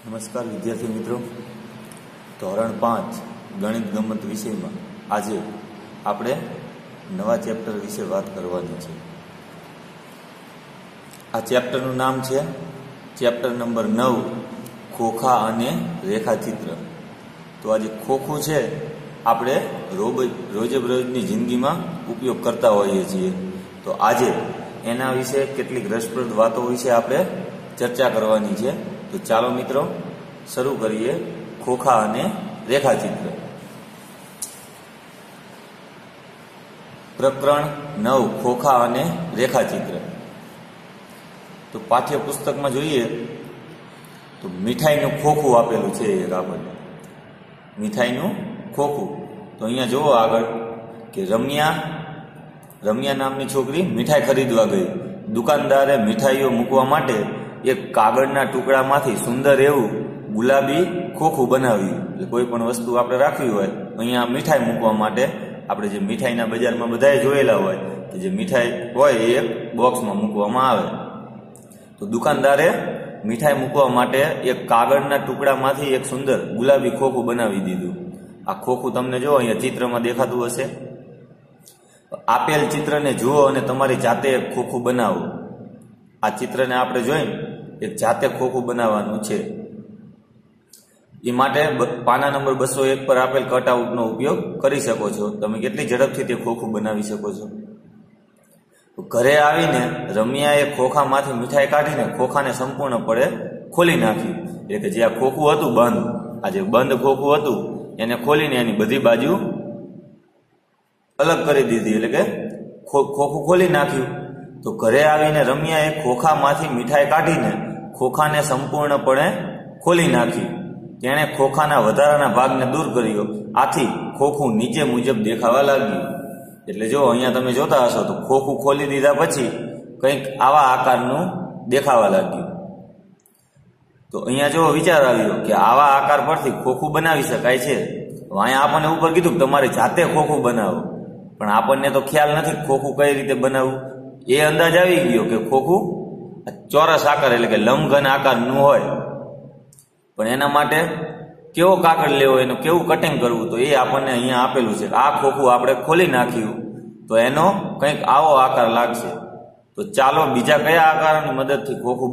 નમસ્કાર વિદ્યાર્થી મિત્રો, ધોરણ 5 ગણિત ગમત વિષયમાં આજે આપણે નવા ચેપ્ટર વિશે વાત કરવાની છે. આ ચેપ્ટરનું નામ છે ચેપ્ટર નંબર 9 ખોખા અને રેખાચિત્ર. તો આજે ખોખું છે આપણે રોજબરોજની જિંદગીમાં ઉપયોગ કરતા હોઈએ છીએ. તો આજે એના વિશે કેટલીક રસપ્રદ વાતો વિશે આપણે ચર્ચા કરવાની છે. તો ચાલો મિત્રો શરૂ કરીએ ખોખા અને રેખાચિત્ર. પ્રકરણ 9 ખોખા અને રેખાચિત્ર. તો પાઠ્યપુસ્તકમાં જોઈએ તો મીઠાઈનું ખોખું આપેલું છે. એક આપણને મીઠાઈનું ખોખું. તો અહીંયા જુઓ આગળ કે રમ્યા નામની છોકરી મીઠાઈ ખરીદવા ગઈ. દુકાનદારે મીઠાઈઓ મૂકવા માટે એક કાગળના ટુકડામાંથી સુંદર એવું ગુલાબી ખોખું બનાવ્યું. એટલે કોઈ પણ વસ્તુ આપણે રાખવી હોય, અહીંયા મીઠાઈ મૂકવા માટે આપણે જે મીઠાઈના બજારમાં બધાએ જોયેલા હોય કે જે મીઠાઈ હોય એ એક બોક્સમાં મૂકવામાં આવે. તો દુકાનદારે મીઠાઈ મૂકવા માટે એક કાગળના ટુકડામાંથી એક સુંદર ગુલાબી ખોખું બનાવી દીધું. આ ખોખું તમને જો અહીંયા ચિત્રમાં દેખાતું હશે. આપેલ ચિત્રને જુઓ અને તમારી જાતે એક ખોખું બનાવો. આ ચિત્રને આપણે જોઈને એક જાતે ખોખું બનાવવાનું છે. એ માટે પાના નંબર 201 પર આપેલ કટઆઉટનો ઉપયોગ કરી શકો છો. તમે કેટલી ઝડપથી તે ખોખું બનાવી શકો છો. ઘરે આવીને રમ્યાએ ખોખામાંથી મીઠાઈ કાઢીને ખોખાને સંપૂર્ણપણે ખોલી નાખ્યું. એટલે કે જે આ ખોખું હતું બંધ, આ જે બંધ ખોખું હતું એને ખોલીને એની બધી બાજુ અલગ કરી દીધી. એટલે કે ખોખું ખોલી નાખ્યું. તો ઘરે આવીને રમ્યાએ ખોખામાંથી મીઠાઈ કાઢીને ખોખાને સંપૂર્ણપણે ખોલી નાખ્યું. તેણે ખોખાના વધારાના ભાગને દૂર કર્યો. આથી ખોખું નીચે મુજબ દેખાવા લાગ્યું. એટલે જો અહીંયા તમે જોતા હશો તો ખોખું ખોલી દીધા પછી કંઈક આવા આકારનું દેખાવા લાગ્યું. તો અહીંયા જો વિચાર આવ્યો કે આવા આકાર પરથી ખોખું બનાવી શકાય છે. અહીંયા આપણને ઉપર કીધું કે તમારે જાતે ખોખું બનાવો, પણ આપણને તો ખ્યાલ નથી ખોખું કઈ રીતે બનાવવું. એ અંદાજ આવી ગયો કે ખોખું ચોરસ આકાર એટલે કે લંબઘન આકારનું હોય. પણ એના માટે કેવો કાગળ લેવો, એનું કેવું કટિંગ કરવું, તો એ આપણને અહીંયા આપેલું છે. આ ખોખું આપણે ખોલી નાખ્યું તો એનો કંઈક આવો આકાર લાગશે. તો ચાલો બીજા કયા આકારની મદદથી ખોખું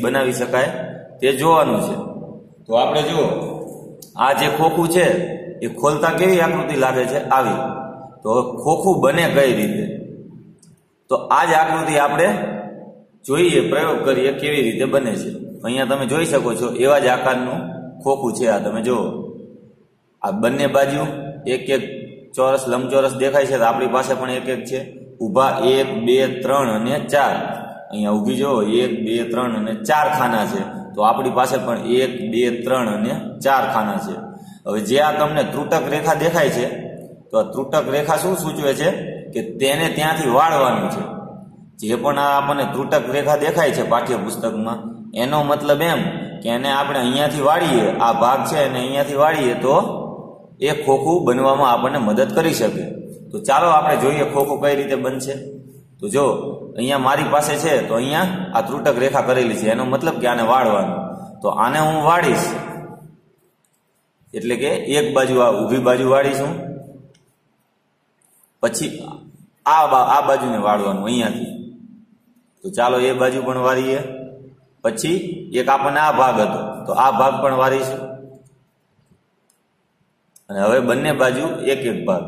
બનાવી શકાય તે જોવાનું છે. તો આપણે જુઓ આ જે ખોખું છે એ ખોલતા કેવી આકૃતિ લાગે છે, આવી. તો ખોખું બને કઈ રીતે, તો આ જ આકૃતિ આપણે જોઈએ, પ્રયોગ કરીએ કેવી રીતે બને છે. અહીંયા તમે જોઈ શકો છો એવા જ આકારનું ખોખું છે. આ તમે જુઓ, આ બંને બાજુ એક એક ચોરસ લંબચોરસ દેખાય છે. તો આપણી પાસે પણ એક એક છે. ઊભા 1 2 3 અને 4. અહીંયા ઊભી જુઓ 1 2 3 અને 4 ખાના છે. તો આપણી પાસે પણ 1 2 3 અને 4 ખાના છે. હવે જે આ તમને ત્રુટક રેખા દેખાય છે, તો આ ત્રુટક રેખા શું સૂચવે છે કે તેને ત્યાંથી વાળવાનું છે. જે પણ આ આપણને ત્રુટક રેખા દેખાય છે પાઠ્યપુસ્તકમાં, એનો મતલબ એમ કે એને આપણે અહીંયાથી વાળીએ, આ ભાગ છે એને અહીંયાથી વાળીએ તો એ ખોખું બનવામાં આપણને મદદ કરી શકે. તો ચાલો આપણે જોઈએ ખોખું કઈ રીતે બનશે. તો જો અહીંયા મારી પાસે છે તો અહીંયા આ ત્રુટક રેખા કરેલી છે, એનો મતલબ કે આને વાળવાનું. તો આને હું વાળીશ એટલે કે એક બાજુ આ ઊભી બાજુ વાળીશું, પછી આ બાજુને વાળવાનું અહીંયાથી. તો ચાલો એ બાજુ પણ વાળીએ. પછી એક આપણને આ ભાગ હતો તો આ ભાગ પણ વાળીશું. અને હવે બંને બાજુ એક એક ભાગ.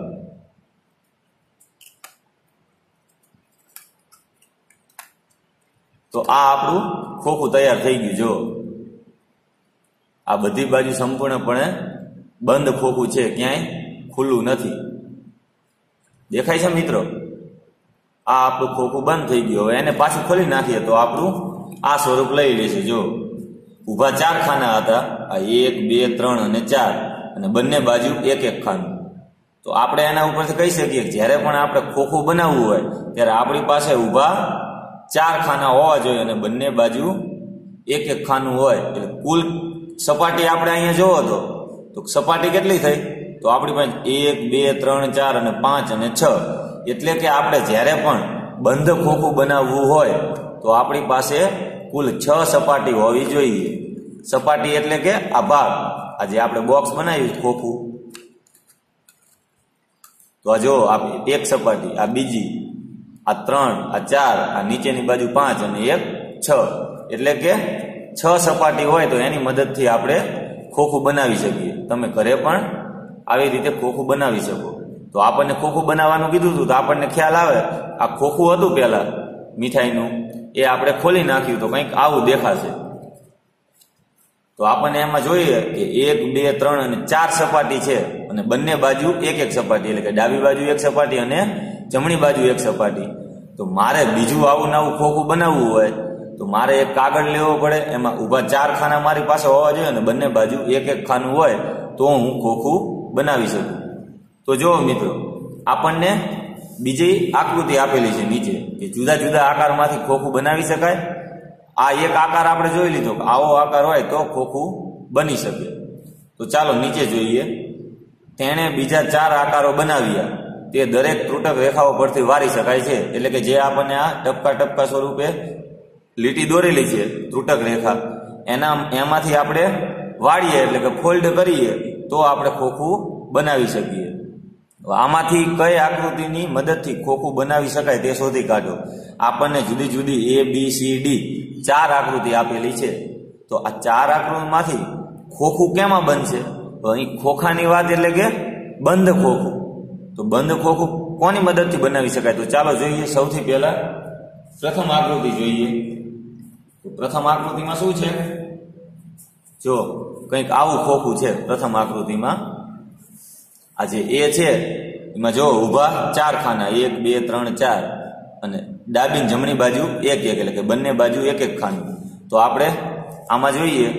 તો આ આપણું ખોખું તૈયાર થઈ ગયું. જો આ બધી બાજુ સંપૂર્ણપણે બંધ ખોખું છે, ક્યાંય ખુલ્લું નથી. દેખાય છે મિત્રો? આ આપણું ખોખું બંધ થઈ ગયું. હવે એને પાછું ખોલી નાખીએ તો આપણું આ સ્વરૂપ લઈ લેશે. જો ઊભા 4 ખાના હતા, આ 1 2 3 અને 4, અને બંને બાજુ એક એક ખાનું. તો આપણે એના ઉપરથી કહી શકીએ કે જ્યારે પણ આપણે ખોખું બનાવવું હોય ત્યારે આપણી પાસે ઊભા 4 ખાના હોવા જોઈએ અને બંને બાજુ એક એક ખાનું હોય. એટલે કુલ સપાટી આપણે અહીંયા જોવો તો સપાટી કેટલી થઈ? તો આપણી પાસે 1 2 3 4 અને 5 અને 6. એટલે કે આપણે જ્યારે પણ બંધ ખોખું બનાવવું હોય તો આપણી પાસે કુલ 6 સપાટી હોવી જોઈએ. સપાટી એટલે કે આ ભાગ, આ જે આપણે બોક્સ બનાવ્યું ખોખું, તો આ જો આ એક સપાટી, આ બીજી, આ 3, આ 4, આ નીચેની બાજુ 5 અને એક 6, એટલે કે 6 સપાટી હોય તો એની મદદથી આપણે ખોખું બનાવી શકીએ. તમે ઘરે પણ આવી રીતે ખોખું બનાવી શકો. તો આપણને ખોખું બનાવવાનું કીધું હતું તો આપણને ખ્યાલ આવે, આ ખોખું હતું પહેલા મીઠાઈનું, એ આપણે ખોલી નાખ્યું તો કંઈક આવું દેખાશે. તો આપણને એમાં જોઈએ કે 1, 2, 3 અને 4 સપાટી છે અને બંને બાજુ એક એક સપાટી, એટલે કે ડાબી બાજુ એક સપાટી અને જમણી બાજુ એક સપાટી. તો મારે બીજું આવું નવું ખોખું બનાવવું હોય તો મારે એક કાગળ લેવો પડે, એમાં ઊભા 4 ખાના મારી પાસે હોવા જોઈએ અને બંને બાજુ એક એક ખાનું હોય તો હું ખોખું બનાવી શકું. તો જુઓ મિત્રો, આપણને બીજી આકૃતિ આપેલી છે નીચે કે જુદા જુદા આકારમાંથી ખોખું બનાવી શકાય. આ એક આકાર આપણે જોઈ લીધો કે આવો આકાર હોય તો ખોખું બની શકે. તો ચાલો નીચે જોઈએ. તેણે બીજા 4 આકારો બનાવ્યા, તે દરેક ત્રુટક રેખાઓ પરથી વારી શકાય છે. એટલે કે જે આપણને આ ટપકા ટપકા સ્વરૂપે લીટી દોરેલી છે ત્રુટક રેખા, એમાંથી આપણે વાળીએ એટલે કે ફોલ્ડ કરીએ તો આપણે ખોખું બનાવી શકીએ. આમાંથી કઈ આકૃતિની મદદથી ખોખું બનાવી શકાય તે શોધી કાઢો. આપણને જુદી જુદી ABCD 4 આકૃતિ આપેલી છે. તો આ 4 આકૃતિમાંથી ખોખું કેમાં બનશે? તો અહીં ખોખાની વાત એટલે કે બંધ ખોખું. તો બંધ ખોખું કોની મદદથી બનાવી શકાય? તો ચાલો જોઈએ. સૌથી પહેલા પ્રથમ આકૃતિ જોઈએ. તો પ્રથમ આકૃતિમાં શું છે? જો કંઈક આવું ખોખું છે પ્રથમ આકૃતિમાં. આ જે A છે એમાં જો ઊભા 4 ખાના, 1, 2, 3, 4 અને ડાબી જમણી બાજુ એક એક, એટલે કે બંને બાજુ એક એક ખાનું. તો આપણે આમાં જોઈએ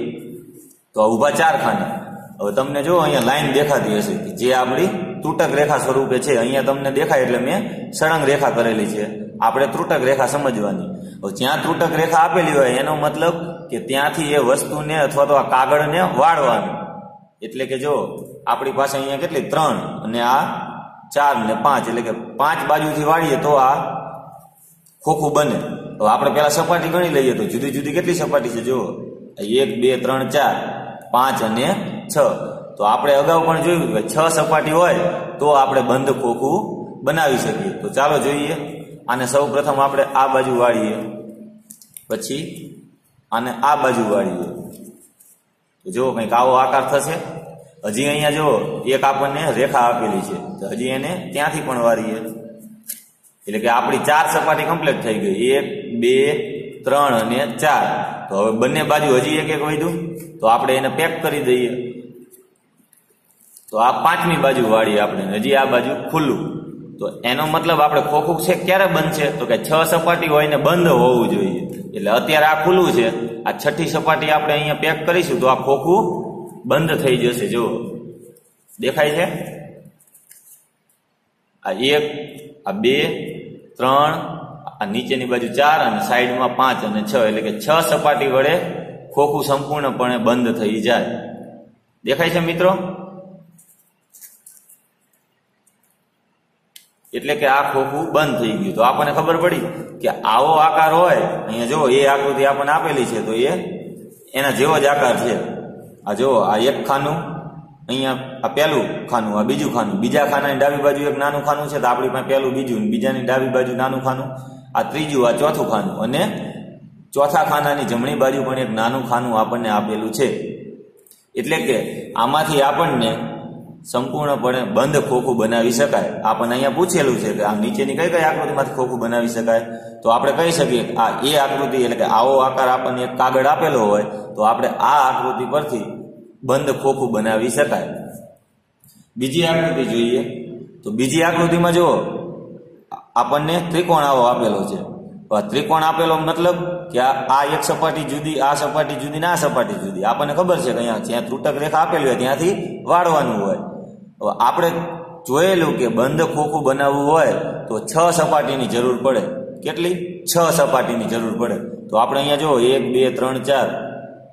તો ઊભા 4 ખાના. હવે તમને જો અહીંયા લાઈન દેખાતી હશે જે આપણી ત્રુટક રેખા સ્વરૂપે છે. અહીંયા તમને દેખાય એટલે મેં સળંગ રેખા કરેલી છે. આપણે ત્રુટક રેખા સમજવાની. હવે જ્યાં ત્રુટક રેખા આપેલી હોય એનો મતલબ કે ત્યાંથી એ વસ્તુને અથવા તો આ કાગળને વાળવાનું. એટલે કે જો આપણી પાસે અહીંયા કેટલી 3 અને આ 4 ને 5, એટલે કે 5 બાજુથી વાળીએ તો આ ખોખું બને. તો આપણે પેલા સપાટી ગણી લઈએ તો જુદી જુદી કેટલી સપાટી છે જુઓ, 1, 2, 3, 4, 5 અને 6. તો આપણે અગાઉ પણ જોયું કે 6 સપાટી હોય તો આપણે બંધ ખોખું બનાવી શકીએ. તો ચાલો જોઈએ. આને સૌ પ્રથમ આપણે આ બાજુ વાળીએ, પછી આને આ બાજુ વાળીએ તો જુઓ કંઈક આવો આકાર થશે. હજી અહીંયા જો એક આપણને રેખા આપેલી છે તો હજી એને ત્યાંથી પણ વાળીએ, એટલે કે આપણી 4 સપાટી કમ્પ્લીટ થઈ ગઈ. 1, 2, 3 અને 4. તો હવે બંને બાજુ હજી એક એક વધ્યું તો આપણે એને પેક કરી દઈએ. તો આ 5મી બાજુ વાળીએ આપણે, હજી આ બાજુ ખુલ્લું. તો એનો મતલબ આપણે ખોખું છે ક્યારે બનશે? તો કે 6 સપાટી હોય ને બંધ હોવું જોઈએ. એટલે અત્યારે આ ખુલ્લું છે, આ 6ઠી સપાટી આપણે અહીંયા પેક કરીશું તો આ ખોખું બંધ થઈ જશે. જુઓ દેખાય છે? આ 1, આ 2, 3, આ નીચેની બાજુ 4 અને સાઈડમાં 5 અને 6, એટલે કે 6 સપાટી વડે ખોખું સંપૂર્ણપણે બંધ થઈ જાય. દેખાય છે મિત્રો? એટલે કે આ ખોખું બંધ થઈ ગયું. તો આપણને ખબર પડી કે આવો આકાર હોય, અહીંયા જો એ આકૃતિ આપણને આપેલી છે તો એ એના જેવો જ આકાર છે. આ જો આ એક ખાનું, અહીંયા આ પહેલું ખાનું, આ બીજું ખાનું, બીજા ખાનાની ડાબી બાજુ એક નાનું ખાનું છે તો આપણી પાસે પહેલું, બીજું, બીજાની ડાબી બાજુ નાનું ખાનું, આ ત્રીજું, આ ચોથું ખાનું અને ચોથા ખાનાની જમણી બાજુ પણ એક નાનું ખાનું આપણને આપેલું છે. એટલે કે આમાંથી આપણને સંપૂર્ણપણે બંધ ખોખું બનાવી શકાય. આપણને અહીંયા પૂછેલું છે કે આ નીચેની કઈ કઈ આકૃતિમાંથી ખોખું બનાવી શકાય? તો આપણે કહી શકીએ આ એ આકૃતિ, એટલે કે આવો આકાર આપણને એક કાગળ આપેલો હોય તો આપણે આ આકૃતિ પરથી બંધ ખોખું બનાવી શકાય. બીજી આકૃતિ જોઈએ. તો બીજી આકૃતિમાં જુઓ આપણને ત્રિકોણ આવો આપેલો છે. ત્રિકોણ આપેલો મતલબ કે આ એક સપાટી જુદી, આ સપાટી જુદી ને આ સપાટી જુદી. આપણને ખબર છે કે અહીંયા જ્યાં ત્રુટક રેખા આપેલી હોય ત્યાંથી વાળવાનું હોય. હવે આપણે જોયેલું કે બંધ ખોખું બનાવવું હોય તો 6 સપાટીની જરૂર પડે. કેટલી? 6 સપાટીની જરૂર પડે. તો આપણે અહીંયા જો 1, 2, 3, 4,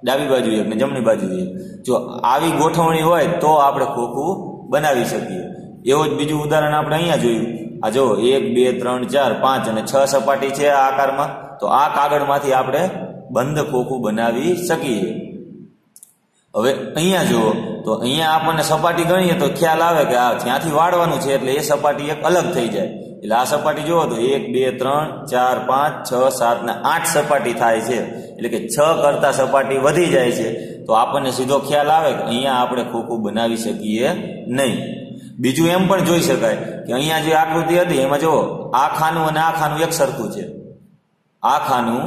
ડાબી બાજુ એક ને જમણી બાજુ એક. જો આવી ગોઠવણી હોય તો આપણે ખોખું બનાવી શકીએ. એવું જ બીજું ઉદાહરણ આપણે અહીંયા જોયું. આ જો 1, 2, 3, 4, 5 અને 6 સપાટી છે આ આકારમાં. તો આ કાગળમાંથી આપણે બંધ ખોખું બનાવી શકીએ. હવે અહીંયા જુઓ તો અહીંયા આપણને સપાટી ગણીએ તો ખ્યાલ આવે કે આ જ્યાંથી વાળવાનું છે એટલે એ સપાટી એક અલગ થઈ જાય. એટલે આ સપાટી જુઓ તો 1 2 3 4 5 6 7 ને 8 સપાટી થાય છે. એટલે કે 6 કરતા સપાટી વધી જાય છે. તો આપણને સીધો ખ્યાલ આવે કે અહીંયા આપણે ખોખું બનાવી શકીએ નહીં. બીજું એમ પણ જોઈ શકાય કે અહીંયા જે આકૃતિ હતી એમાં જુઓ આ ખાનું અને આ ખાનું એક સરખું છે. આ ખાનું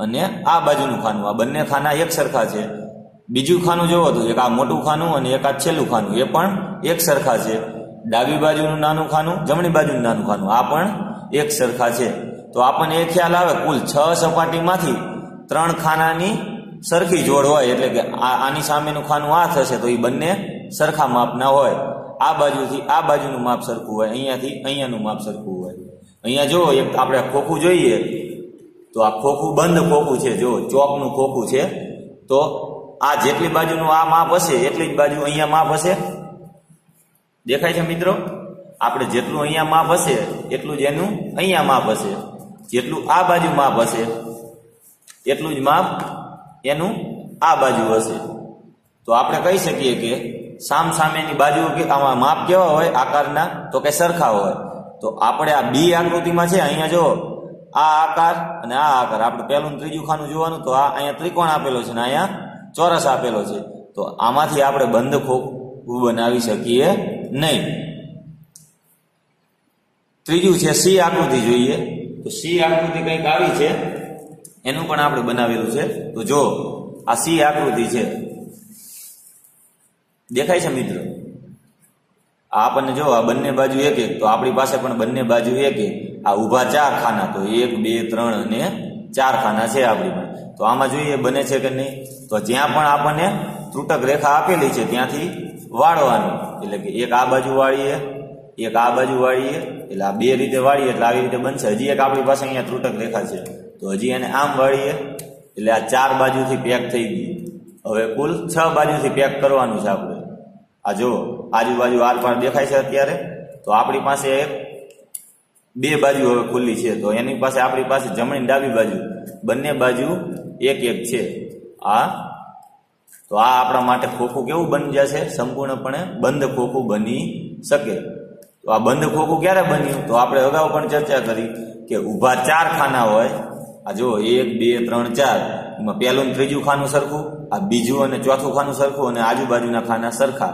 અને આ બાજુનું ખાનું, આ બંને ખાના એક સરખા છે. બીજું ખાનું જોવો તો એક આ મોટું ખાનું અને એક આ છેલ્લું ખાનું એ પણ એક સરખા છે. ડાબી બાજુનું નાનું ખાનું, જમણી બાજુનું નાનું ખાનું આ પણ એક સરખા છે. તો આપણને એ ખ્યાલ આવે કુલ 6 સપાટીમાંથી 3 ખાનાની સરખી જોડ હોય. એટલે કે આની સામેનું ખાનું આ થશે તો એ બંને સરખા માપના હોય. આ બાજુથી આ બાજુનું માપ સરખું હોય, અહીંયાથી અહીંયાનું માપ સરખું હોય. અહીંયા જો એક આપણે ખોખું જોઈએ તો આ ખોખું બંધ ખોખું છે. જો ચોકનું ખોખું છે તો આ જેટલી બાજુનું આ માપ હશે એટલી જ બાજુ અહીંયા માપ હશે. દેખાય છે મિત્રો? આપણે જેટલું અહીંયા માપ હશે એટલું જ એનું અહીંયા માપ હશે. જેટલું આ બાજુ માપ હશે એટલું જ માપ એનું આ બાજુ હશે. તો આપણે કહી શકીએ કે સામસામેની બાજુઓ કે આમાં માપ કેવા હોય આકારના તો કે સરખા હોય. તો આપણે આ બી આકૃતિમાં છે અહીંયા જો આ આકાર અને આ આકાર, આપણે પહેલું ત્રીજું ખાનું જોવાનું તો આ અહીંયા ત્રિકોણ આપેલો છે ને અહીંયા ચોરસ આપેલો છે. તો આમાંથી આપણે બંધ ખોખું બનાવી શકીએ નહીં. ત્રીજું છે સી આકૃતિ જોઈએ તો સી આકૃતિ કંઈક આવી છે, એનું પણ આપણે બનાવેલું છે. તો જો આ સી આકૃતિ છે, દેખાય છે મિત્રો? આપણને જો આ બંને બાજુ એક એક, તો આપણી પાસે પણ બંને બાજુ એક એક. આ ઊભા 4 ખાના તો 1 2 3 અને 4 ખાના છે આપણી પાસે. તો આમાં જોઈએ બને છે કે નહીં. તો જ્યાં પણ આપણને ત્રુટક રેખા આપેલી છે ત્યાંથી વાળવાનું. એટલે કે એક આ બાજુ વાળીએ, એક આ બાજુ વાળીએ, એટલે આ 2 રીતે વાળીએ એટલે આવી રીતે બનશે. હજી એક આપણી પાસે અહીંયા ત્રુટક રેખા છે તો હજી એને આમ વાળીએ એટલે આ 4 બાજુથી પેક થઈ ગઈ. હવે કુલ 6 બાજુથી પેક કરવાનું છે આપણે. આ જો આજુબાજુ આર પાર દેખાય છે અત્યારે. તો આપણી પાસે 2 બાજુ હવે ખુલ્લી છે. તો એની પાસે આપણી પાસે જમણી ડાબી બાજુ બંને બાજુ એક એક છે. તો આ આપણા માટે ખોખું કેવું બની જશે? સંપૂર્ણપણે બંધ ખોખું બની શકે. તો આ બંધ ખોખું ક્યારે બન્યું? તો આપણે અગાઉ પણ ચર્ચા કરી કે ઊભા 4 ખાના હોય. આ જો 1 2 3 4, એમાં પહેલું ને ત્રીજું ખાનું સરખું, આ બીજું અને ચોથું ખાનું સરખું અને આજુબાજુના ખાના સરખા.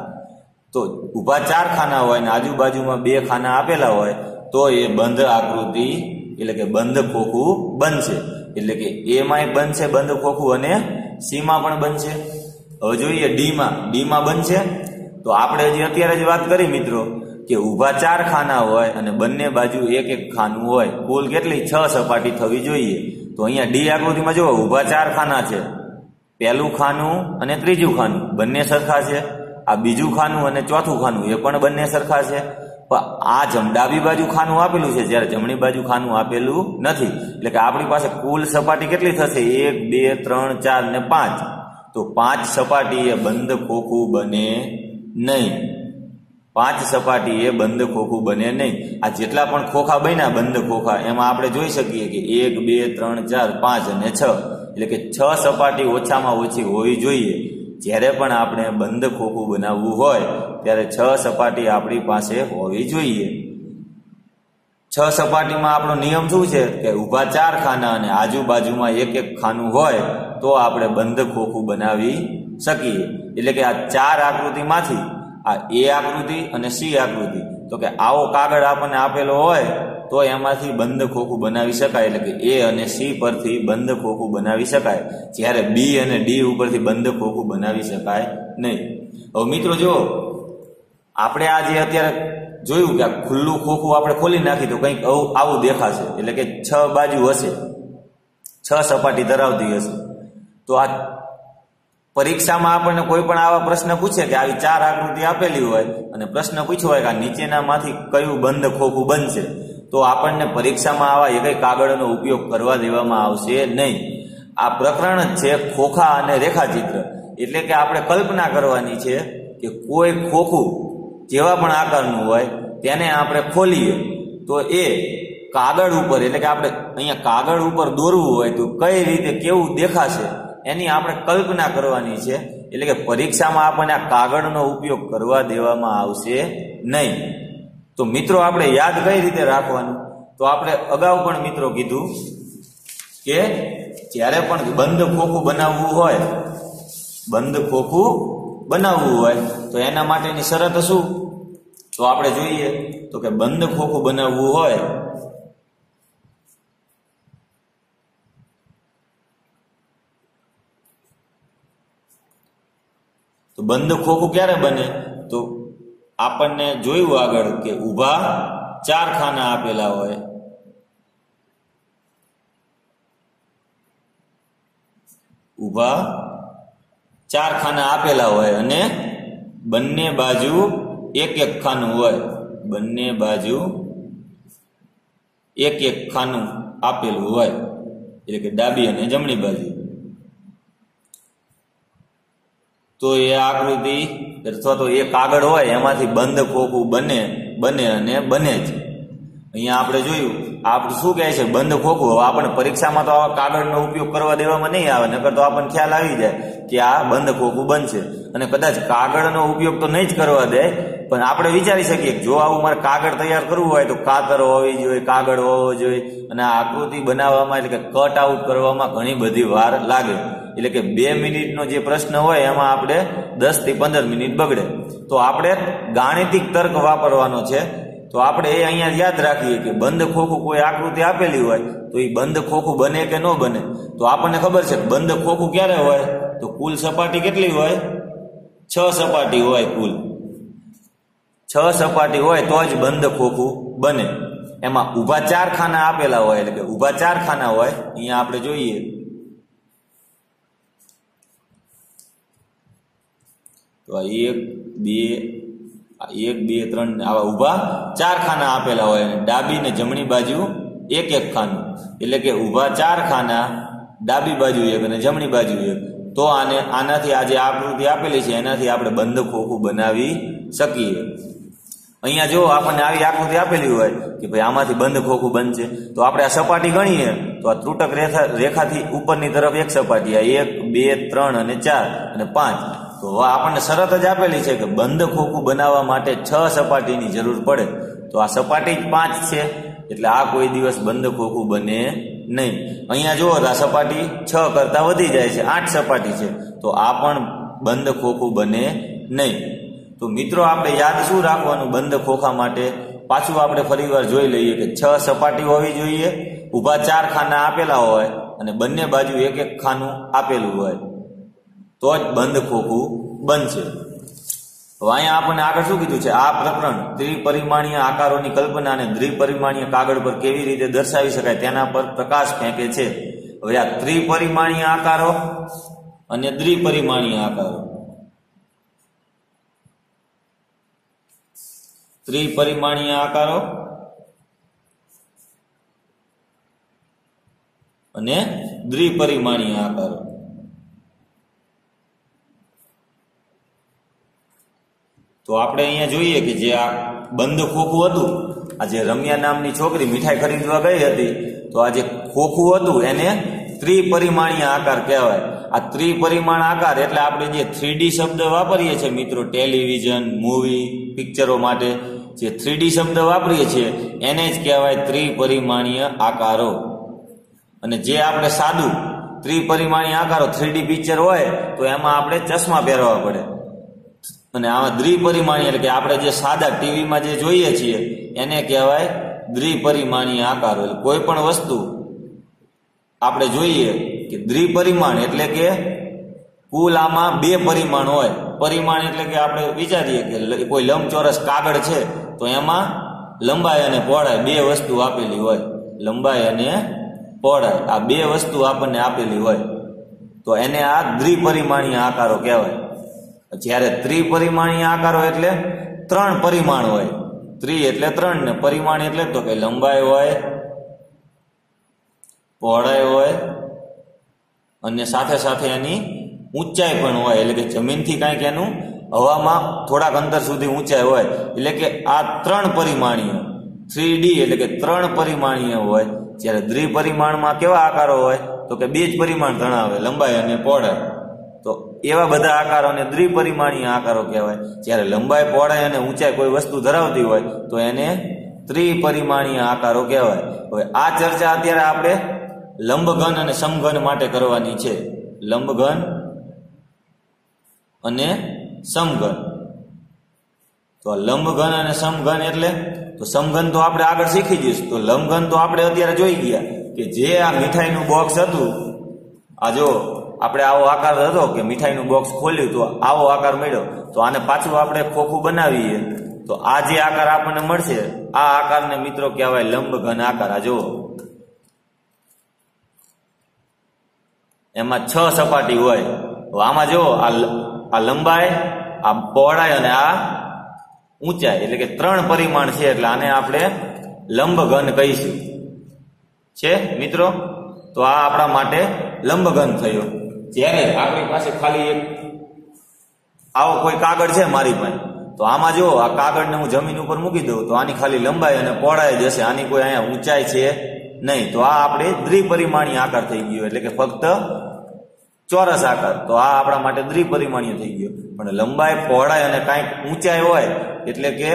તો ઊભા 4 ખાના હોય ને આજુબાજુમાં 2 ખાના આપેલા હોય તો એ બંધ આકૃતિ એટલે કે બંધ ખોખું બનશે. એટલે કે એમાંય બનશે બંધ ખોખું અને સીમાં પણ બનશે. હવે જોઈએ ડીમાં બનશે. તો આપણે હજી અત્યારે જ વાત કરી મિત્રો કે ઊભા 4 ખાના હોય અને બંને બાજુ એક એક ખાનું હોય. કુલ કેટલી? 6 સપાટી થવી જોઈએ. તો અહીંયા ડી આકૃતિમાં જુઓ ઊભા 4 ખાના છે. પહેલું ખાનું અને ત્રીજું ખાનું બંને સરખા છે. આ બીજું ખાનું અને ચોથું ખાનું એ પણ બંને સરખા છે. પણ આ ડાબી બાજુ ખાનું આપેલું છે જ્યારે જમણી બાજુ ખાનું આપેલું નથી. એટલે કે આપણી પાસે કુલ સપાટી કેટલી થશે? 1 2 3 4 ને 5. તો 5 સપાટી એ બંધ ખોખું બને નહીં. 5 સપાટી એ બંધ ખોખું બને નહીં. આ જેટલા પણ ખોખા બન્યા બંધ ખોખા એમાં આપણે જોઈ શકીએ કે 1 2 3 4 5 અને 6. એટલે કે 6 સપાટી ઓછામાં ઓછી હોવી જોઈએ. જ્યારે પણ આપણે બંધ ખોખું બનાવવું હોય ત્યારે 6 સપાટી આપણી પાસે હોવી જોઈએ. 6 સપાટીમાં આપણો નિયમ શું છે કે ઊભા 4 ખાના અને આજુબાજુમાં એક એક ખાનું હોય તો આપણે બંધ ખોખું બનાવી શકીએ. એટલે કે આ 4 આકૃતિમાંથી આ એ આકૃતિ અને સી આકૃતિ, તો કે આવો કાગળ આપણને આપેલો હોય તો એમાંથી બંધ ખોખું બનાવી શકાય. એટલે કે એ અને સી પરથી બંધ ખોખું બનાવી શકાય. જ્યારે બી અને ડી ઉપરથી બંધ ખોખું બનાવી શકાય નહીં. હવે મિત્રો જો આપણે આ જે અત્યારે જોયું કે આ ખુલ્લું ખોખું આપણે ખોલી નાખી તો કંઈક આવું દેખાશે. એટલે કે 6 બાજુ હશે, 6 સપાટી ધરાવતી હશે. તો આ પરીક્ષામાં આપણને કોઈ પણ આવા પ્રશ્ન પૂછે કે આવી 4 આકૃતિ આપેલી હોય અને પ્રશ્ન પૂછ્યો હોય કે આ નીચેનામાંથી કયું બંધ ખોખું બનશે, તો આપણને પરીક્ષામાં આવા એક કાગળનો ઉપયોગ કરવા દેવામાં આવશે નહીં. આ પ્રકરણ જ છે ખોખા અને રેખાચિત્ર. એટલે કે આપણે કલ્પના કરવાની છે કે કોઈ ખોખું જેવા પણ આકારનું હોય તેને આપણે ખોલીએ તો એ કાગળ ઉપર, એટલે કે આપણે અહીંયા કાગળ ઉપર દોરવું હોય તો કઈ રીતે કેવું દેખાશે એની આપણે કલ્પના કરવાની છે. એટલે કે પરીક્ષામાં આપણને આ કાગળનો ઉપયોગ કરવા દેવામાં આવશે નહીં. તો મિત્રો આપણે યાદ કઈ રીતે રાખવાનું? તો આપણે અગાઉ પણ મિત્રો કીધું કે જ્યારે પણ બંધ ખોખું બનાવવું હોય તો એના માટેની શરત શું? તો આપણે જોઈએ તો કે બંધ ખોખું બનાવવું હોય તો બંધ ખોખું ક્યારે બને? તો આપણને જોયું આગળ કે ઊભા 4 ખાના આપેલા હોય, ઊભા 4 ખાના આપેલા હોય અને બંને બાજુ એક ખાનું હોય, બંને બાજુ એક ખાનું આપેલું હોય, એટલે કે ડાબી અને જમણી બાજુ. તો એ આકૃતિ અથવા તો એ કાગળ હોય એમાંથી બંધ ખોખું બને અને બને જ. અહીંયા આપણે જોયું આપણે શું કહે છે બંધ ખોખું. હવે આપણે પરીક્ષામાં તો આવા કાગળનો ઉપયોગ કરવા દેવામાં નહીં આવે, નકર તો આપણને ખ્યાલ આવી જાય કે આ બંધ ખોખું બનશે. અને કદાચ કાગળનો ઉપયોગ તો નહીં જ કરવા દે, પણ આપણે વિચારી શકીએ જો આવું મારે કાગળ તૈયાર કરવું હોય તો કાતર હોવી જોઈએ, કાગળ હોવો જોઈએ, અને આ આકૃતિ બનાવવામાં એટલે કે કટ આઉટ કરવામાં ઘણી બધી વાર લાગે. એટલે કે 2 મિનિટનો જે પ્રશ્ન હોય એમાં આપણે 10 થી 15 મિનિટ બગડે. તો આપણે ગાણિતિક તર્ક વાપરવાનો છે. તો આપણે એ અહીંયા યાદ રાખીએ કે બંધ ખોખું કોઈ આકૃતિ આપેલી હોય તો એ બંધ ખોખું બને કે ન બને. તો આપણને ખબર છે બંધ ખોખું ક્યારે હોય? તો કુલ સપાટી કેટલી હોય? 6 સપાટી હોય. કુલ 6 સપાટી હોય તો જ બંધ ખોખું બને. એમાં ઊભા 4 ખાના આપેલા હોય, એટલે કે ઊભા 4 ખાના હોય. અહીંયા આપણે જોઈએ તો 1 2 3 આવા ઊભા 4 ખાના આપેલા હોય અને ડાબી ને જમણી બાજુ એક ખાનું, એટલે કે ઊભા 4 ખાના, ડાબી બાજુ એક અને જમણી બાજુ એક. તો આનાથી આ જે આકૃતિ આપેલી છે એનાથી આપણે બંધ ખોખું બનાવી શકીએ. અહીંયા જો આપણને આવી આકૃતિ આપેલી હોય કે ભાઈ આમાંથી બંધ ખોખું બનશે, તો આપણે આ સપાટી ગણીએ તો આ ત્રુટક રેખાથી ઉપરની તરફ એક સપાટી, આ 1 2 3 અને 4 અને 5. તો આપણને શરત જ આપેલી છે કે બંધ ખોખું બનાવવા માટે 6 સપાટીની જરૂર પડે. તો આ સપાટી જ 5 છે, એટલે આ કોઈ દિવસ બંધ ખોખું બને નહીં. અહીંયા જુઓ આ સપાટી 6 કરતા વધી જાય છે, 8 સપાટી છે, તો આ પણ બંધ ખોખું બને નહીં. તો મિત્રો આપણે યાદ શું રાખવાનું બંધ ખોખા માટે? પાછું આપણે ફરીવાર જોઈ લઈએ કે 6 સપાટી હોવી જોઈએ, ઊભા 4 ખાના આપેલા હોય અને બંને બાજુ એક ખાનું આપેલું હોય, તો જ બંધ ખોખું બનશે. હવે અહીંયા આપણને આગળ શું કીધું છે? આ પ્રકરણ ત્રિપરિમાણીય આકારોની કલ્પના અને દ્વિપરિમાણીય કાગળ પર કેવી રીતે દર્શાવી શકાય તેના પર પ્રકાશ ફેંકે છે. હવે આ ત્રિપરિમાણીય આકારો અને દ્વિપરિમાણીય આકારો, ત્રિપરિમાણીય આકારો અને દ્વિપરિમાણીય આકારો. તો આપણે અહીંયા જોઈએ કે જે આ બંધ ખોખું હતું, આ જે રમ્યા નામની છોકરી મીઠાઈ ખરીદવા ગઈ હતી, તો આ જે ખોખું હતું એને ત્રિપરિમાણીય આકાર કહેવાય. આ ત્રિપરિમાણ આકાર એટલે આપણે જે 3D શબ્દ વાપરીએ છીએ મિત્રો, ટેલિવિઝન, મૂવી, પિક્ચરો માટે જે 3D શબ્દ વાપરીએ છીએ એને જ કહેવાય ત્રિપરિમાણીય આકારો. અને જે આપણે સાદું ત્રિપરિમાણીય આકારો 3D પિક્ચર હોય તો એમાં આપણે ચશ્મા પહેરવા પડે. અને આમાં દ્વિપરિમાણીય એટલે કે આપણે જે સાદા ટીવીમાં જે જોઈએ છીએ એને કહેવાય દ્વિપરિમાણીય આકારો. એટલે કોઈ પણ વસ્તુ આપણે જોઈએ કે દ્વિપરિમાણ એટલે કે કુલ આમાં 2 પરિમાણ હોય. પરિમાણ એટલે કે આપણે વિચારીએ કે કોઈ લંબચોરસ કાગળ છે તો એમાં લંબાઈ અને પહોળાઈ 2 વસ્તુ આપેલી હોય, લંબાઈ અને પહોળાઈ આ 2 વસ્તુ આપણને આપેલી હોય, તો એને આ દ્વિપરિમાણીય આકારો કહેવાય. જ્યારે ત્રિપરિમાણીય આકારો એટલે 3 પરિમાણ હોય. ત્રિ એટલે 3 ને પરિમાણ એટલે તો કે લંબાઈ હોય, પહોળાઈ હોય અને સાથે સાથે એની ઊંચાઈ પણ હોય. એટલે કે જમીનથી કાંઈક એનું હવામાં થોડાક અંતર સુધી ઊંચાઈ હોય. એટલે કે આ 3 પરિમાણીય 3D એટલે કે 3 પરિમાણીય હોય. જ્યારે દ્વિપરિમાણમાં કેવા આકારો હોય તો કે 2 જ પરિમાણ જણાવે, લંબાઈ અને પહોળાઈ. તો એવા બધા આકારોને દ્વિપરિમાણીય આકારો કહેવાય. જ્યારે લંબાઈ, પહોળાઈ અને ઊંચાઈ કોઈ વસ્તુ ધરાવતી હોય તો એને ત્રિપરિમાણીય આકારો કહેવાય. હવે આ ચર્ચા અત્યારે આપણે લંબઘન અને સમઘન માટે કરવાની છે. લંબઘન અને સમઘન. તો લંબઘન અને સમઘન એટલે તો સમઘન તો આપણે આગળ શીખી જઈશું. તો લંબઘન તો આપણે અત્યારે જોઈ ગયા કે જે આ મીઠાઈનું બોક્સ હતું, આ જો આપણે આવો આકાર હતો કે મીઠાઈનું બોક્સ ખોલ્યું તો આવો આકાર મળ્યો. તો આને પાછું આપણે ખોખું બનાવીએ તો આ જે આકાર આપણને મળશે આ આકારને મિત્રો કહેવાય લંબઘન આકાર. આ જુઓ, એમાં 6 સપાટી હોય. આમાં જો આ લંબાઈ, આ પહોળાઈ અને આ ઊંચાઈ એટલે કે 3 પરિમાણ છે. એટલે આને આપણે લંબઘન કહીશું છે મિત્રો. તો આ આપણા માટે લંબઘન થયો. જ્યારે આપણી પાસે ખાલી એક આવો કોઈ કાગળ છે મારી પાસે, તો આમાં જો આ કાગળને હું જમીન ઉપર મૂકી દઉં તો આની ખાલી લંબાઈ અને પહોળાઈ જશે, આની કોઈ અહીંયા ઊંચાઈ છે નહીં. તો આ આપણે દ્વિપરિમાણીય આકાર થઈ ગયો, એટલે કે ફક્ત ચોરસ આકાર. તો આ આપણા માટે દ્વિપરિમાણીય થઈ ગયો. પણ લંબાઈ, પહોળાઈ અને કાંઈક ઊંચાઈ હોય એટલે કે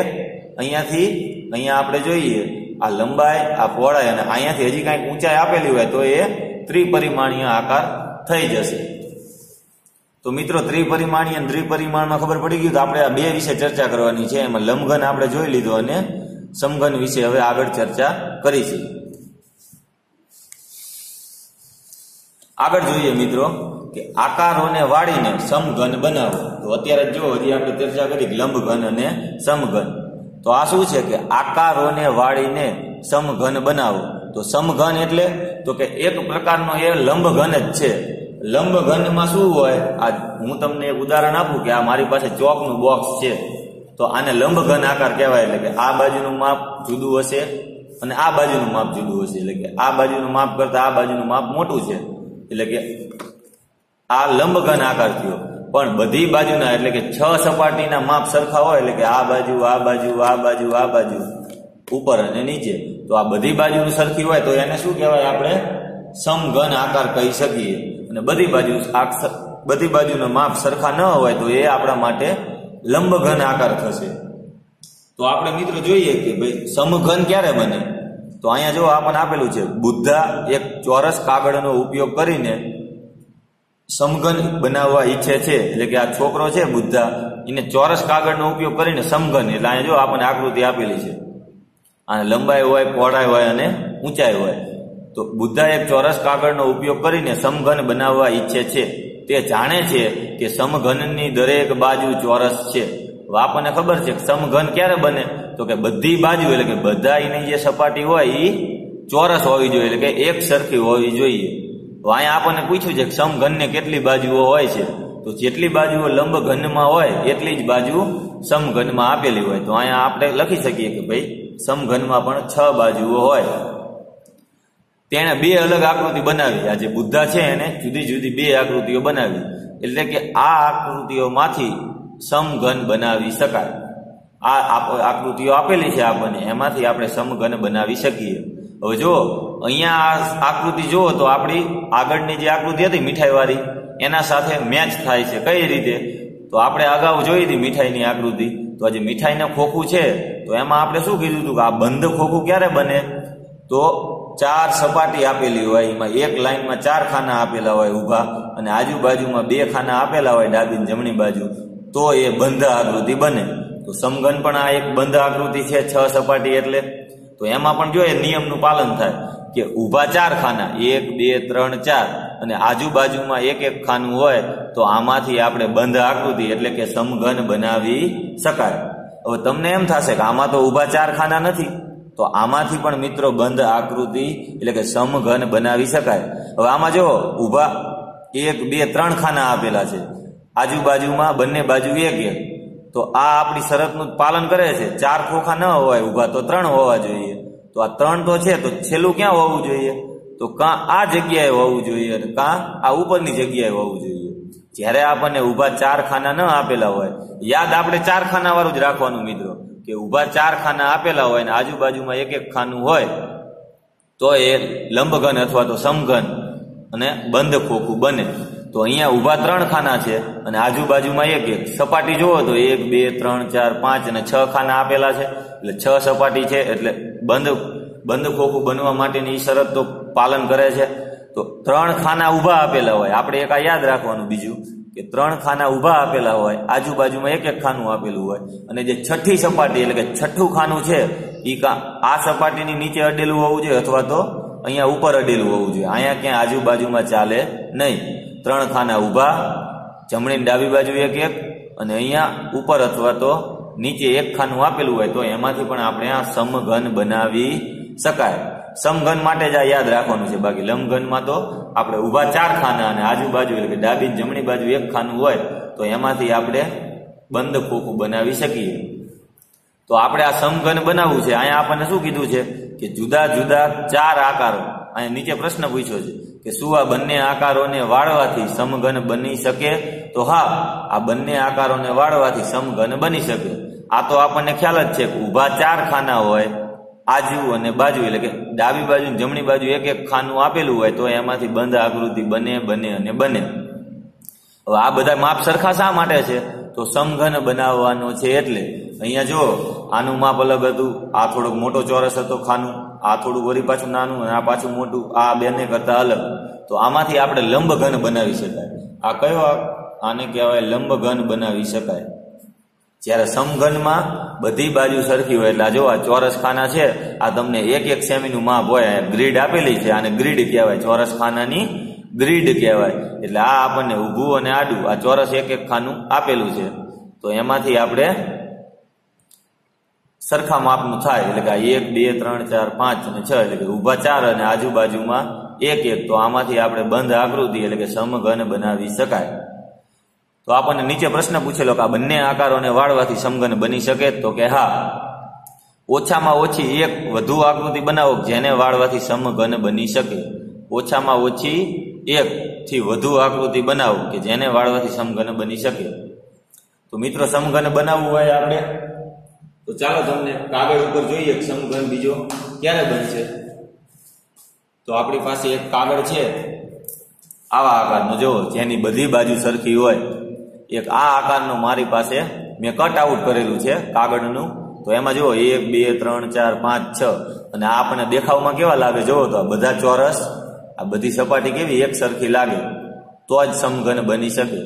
અહીંયા આપણે જોઈએ આ લંબાઈ, આ પહોળાઈ અને અહીંયાથી હજી કાંઈક ઊંચાઈ આપેલી હોય તો એ ત્રિપરિમાણીય આકાર થઈ જશે. તો મિત્રો ત્રિપરિમાણીય અને દ્વિપરિમાણમાં ખબર પડી ગયું. તો આપણે આ બે વિશે ચર્ચા કરવાની છે. એમાં લંબઘન આપણે જોઈ લીધો અને સમઘન વિશે હવે આગળ ચર્ચા કરીશું. આગળ જોઈએ મિત્રો કે આકારોને વાળીને સમઘન બનાવો. તો અત્યારે જો હજી આપણે ચર્ચા કરી લંબઘન અને સમઘન. તો આ શું છે કે આકારોને વાળીને સમઘન બનાવો. તો સમઘન એટલે તો કે એક પ્રકારનો એ લંબઘન જ છે. લંબઘનમાં શું હોય, આ હું તમને એક ઉદાહરણ આપું કે આ મારી પાસે ચોકનું બોક્સ છે. તો આને લંબઘન આકાર કહેવાય. એટલે કે આ બાજુનું માપ જુદું હશે અને આ બાજુનું માપ જુદું હશે. એટલે કે આ બાજુનું માપ કરતા આ બાજુનું માપ મોટું છે. એટલે કે આ લંબઘન આકાર થયો. પણ બધી બાજુના એટલે કે 6 સપાટીના માપ સરખા હોય. એટલે કે આ બાજુ, આ બાજુ, આ બાજુ, આ બાજુ, ઉપર અને નીચે. તો આ બધી બાજુનું સરખી હોય તો એને શું કહેવાય, આપણે સમઘન આકાર કહી શકીએ. અને બધી બાજુના માપ સરખા ન હોય તો એ આપણા માટે લંબઘન આકાર થશે. તો આપણે મિત્રો જોઈએ કે ભાઈ સમઘન ક્યારે બને. તો અહીંયા જો આપણને આપેલું છે, બુદ્ધા એક ચોરસ કાગળનો ઉપયોગ કરીને સમઘન બનાવવા ઈચ્છે છે. એટલે કે આ છોકરો છે બુદ્ધા, એને ચોરસ કાગળનો ઉપયોગ કરીને સમઘન, એટલે અહીંયા જો આપણને આકૃતિ આપેલી છે. અને લંબાઈ હોય, પહોળાઈ હોય અને ઊંચાઈ હોય. તો બુદ્ધા એક ચોરસ કાગળનો ઉપયોગ કરીને સમઘન બનાવવા ઈચ્છે છે. તે જાણે છે કે સમઘનની દરેક બાજુ ચોરસ છે. આપણને ખબર છે કે સમઘન ક્યારે બને, તો કે બધી બાજુ એટલે કે બધાની જે સપાટી હોય એ ચોરસ હોવી જોઈએ, એટલે કે એક સરખી હોવી જોઈએ. અહીંયા આપણને પૂછ્યું છે કે સમઘનને કેટલી બાજુઓ હોય છે. તો જેટલી બાજુઓ લંબઘનમાં હોય એટલી જ બાજુ સમઘનમાં આપેલી હોય. તો અહીંયા આપણે લખી શકીએ કે ભાઈ સમઘનમાં પણ 6 બાજુઓ હોય. તેણે 2 અલગ આકૃતિ બનાવી. આ જે બુદ્ધા છે એને જુદી જુદી 2 આકૃતિઓ બનાવી. એટલે કે આ આકૃતિઓમાંથી સમઘન બનાવી શકાય. આ આકૃતિઓ આપેલી છે આપણને, એમાંથી આપણે સમઘન બનાવી શકીએ. હવે જો અહીંયા આ આકૃતિ જુઓ તો આપણી આગળની જે આકૃતિ હતી મીઠાઈવાળી એના સાથે મેચ થાય છે. કઈ રીતે, તો આપણે અગાઉ જોઈ હતી મીઠાઈની આકૃતિ. તો આજે મીઠાઈનું ખોખું છે તો એમાં આપણે શું કીધું હતું કે આ બંધ ખોખું ક્યારે બને, તો 4 સપાટી આપેલી હોય, એમાં એક લાઈનમાં 4 ખાના આપેલા હોય ઊભા અને આજુબાજુમાં 2 ખાના આપેલા હોય ડાબી અને જમણી બાજુ, તો એ બંધ આકૃતિ બને. તો સમઘન પણ આ એક બંધ આકૃતિ છે 6 સપાટી. એટલે તો એમાં પણ જો એ નિયમનું પાલન થાય કે ઊભા 4 ખાના 1 2 3 4 અને આજુબાજુમાં એક ખાનું હોય તો આમાંથી આપણે બંધ આકૃતિ એટલે કે સમઘન બનાવી શકાય. હવે તમને એમ થશે કે આમાં તો ઊભા 4 ખાના નથી, તો આમાંથી પણ મિત્રો બંધ આકૃતિ એટલે કે સમઘન બનાવી શકાય. હવે આમાં જો ઊભા 1 2 3 ખાના આપેલા છે, આજુબાજુમાં બંને બાજુ 1 1, તો આ આપણી શરતનું પાલન કરે છે. 4 ખોખા ન હોય ઊભા તો 3 હોવા જોઈએ. તો આ 3 તો છે, તો છેલ્લું ક્યાં હોવું જોઈએ, તો કાં આ જગ્યાએ હોવું જોઈએ અને કાં આ ઉપરની જગ્યાએ હોવું જોઈએ. જ્યારે આપણને ઊભા 4 ખાના ન આપેલા હોય, યાદ આપણે 4 ખાના વાળું જ રાખવાનું મિત્રો, કે ઊભા 4 ખાના આપેલા હોય ને આજુબાજુમાં 1 1 ખાનું હોય તો એ લંબઘન અથવા તો સમઘન અને બંધ ખોખું બને. તો અહીંયા ઊભા 3 ખાના છે અને આજુબાજુમાં એક એક સપાટી જુઓ તો 1 2 3 4 5 અને 6 ખાના આપેલા છે, એટલે 6 સપાટી છે, એટલે બંધ ખોખું બનવા માટેની શરત તો પાલન કરે છે. તો 3 ખાના ઊભા આપેલા હોય, આપણે એક આ યાદ રાખવાનું બીજું કે 3 ખાના ઊભા આપેલા હોય, આજુબાજુમાં એક એક ખાનું આપેલું હોય, અને જે છઠ્ઠી સપાટી એટલે કે છઠ્ઠું ખાનું છે એ આ સપાટીની નીચે અડેલું હોવું જોઈએ અથવા તો અહીંયા ઉપર અડેલું હોવું જોઈએ. અહીંયા ક્યાં આજુબાજુમાં ચાલે નહીં. 3 ખાના ઊભા, જમણી ડાબી બાજુ એક એક, અને અહીંયા ઉપર અથવા તો નીચે એક ખાનું આપેલું હોય તો એમાંથી પણ આપણે આ સમઘન બનાવી શકાય. સમઘન માટે જ આ યાદ રાખવાનું છે, બાકી લંબઘનમાં તો આપણે ઊભા 4 ખાના અને આજુબાજુ એટલે કે ડાબી જમણી બાજુ એક ખાનું હોય તો એમાંથી આપણે બંધ ખોખું બનાવી શકીએ. તો આપણે આ સમઘન બનાવવું છે. અહીંયા આપણને શું કીધું છે કે જુદા જુદા 4 આકારો, અહીંયા નીચે પ્રશ્ન પૂછ્યો છે કે શું આ બંને આકારોને વાળવાથી સમઘન બની શકે? તો હા, આ બંને આકારોને વાળવાથી સમઘન બની શકે. આ તો આપણને ખ્યાલ જ છે કે ઊભા 4 ખાના હોય, આજુ અને બાજુ એટલે કે ડાબી બાજુ જમણી બાજુ એક એક ખાનું આપેલું હોય તો એમાંથી બંધ આકૃતિ બને અને બને. હવે આ બધા માપ સરખા શા માટે છે? તો સમઘન બનાવવાનો છે. એટલે અહીંયા જો આનું માપ અલગ હતું, આ થોડોક મોટો ચોરસ હતો ખાનું, આ થોડું વળી પાછું નાનું અને આ પાછું મોટું, આ બેને કરતા અલગ. તો આમાંથી આપણે લંબઘન બનાવી શકાય. આ કયો? આને કહેવાય લંબઘન બનાવી શકાય. જ્યારે સમઘનમાં બધી બાજુ સરખી હોય, એટલે જો આ ચોરસ ખાના છે, આ તમને 1 સેમીનું માપ હોય, ગ્રીડ આપેલી છે, આને ગ્રીડ કહેવાય, ચોરસ ખાનાની ગ્રીડ કહેવાય. એટલે આ આપણને ઊભું અને આડું આ ચોરસ એક ખાનું આપેલું છે, તો એમાંથી આપણે સરખા માપનું થાય. એટલે કે 1 2 3 4 5 અને 6 એટલે કે ઊભા 4 અને આજુબાજુમાં એક એક, તો આમાંથી આપણે બંધ આકૃતિ એટલે કે સમઘન બનાવી શકાય. તો આપણને નીચે પ્રશ્ન પૂછેલો કે આ બંને આકારોને વાળવાથી સમઘન બની શકે? તો કે હા. ઓછામાં ઓછી એક વધુ આકૃતિ બનાવો જેને વાળવાથી સમઘન બની શકે. ઓછામાં ઓછી 1 થી વધુ આકૃતિ બનાવો કે જેને વાળવાથી સમઘન બની શકે. તો મિત્રો સમઘન બનાવવું હોય આપણે, તો ચાલો તમને કાગળ ઉપર જોઈએ સમઘન બીજો ક્યારે બનશે. તો આપણી પાસે એક કાગળ છે આવા આકારનો, જો જેની બધી બાજુ સરખી હોય. એક આ આકારનું મારી પાસે મેં કટ આઉટ કરેલું છે કાગળનું. તો એમાં જુઓ 1 2 3 4 5 6 અને આ આપણને દેખાવમાં કેવા લાગે જુઓ તો આ બધા ચોરસ, આ બધી સપાટી કેવી એક સરખી લાગે, તો જ સમઘન બની શકે.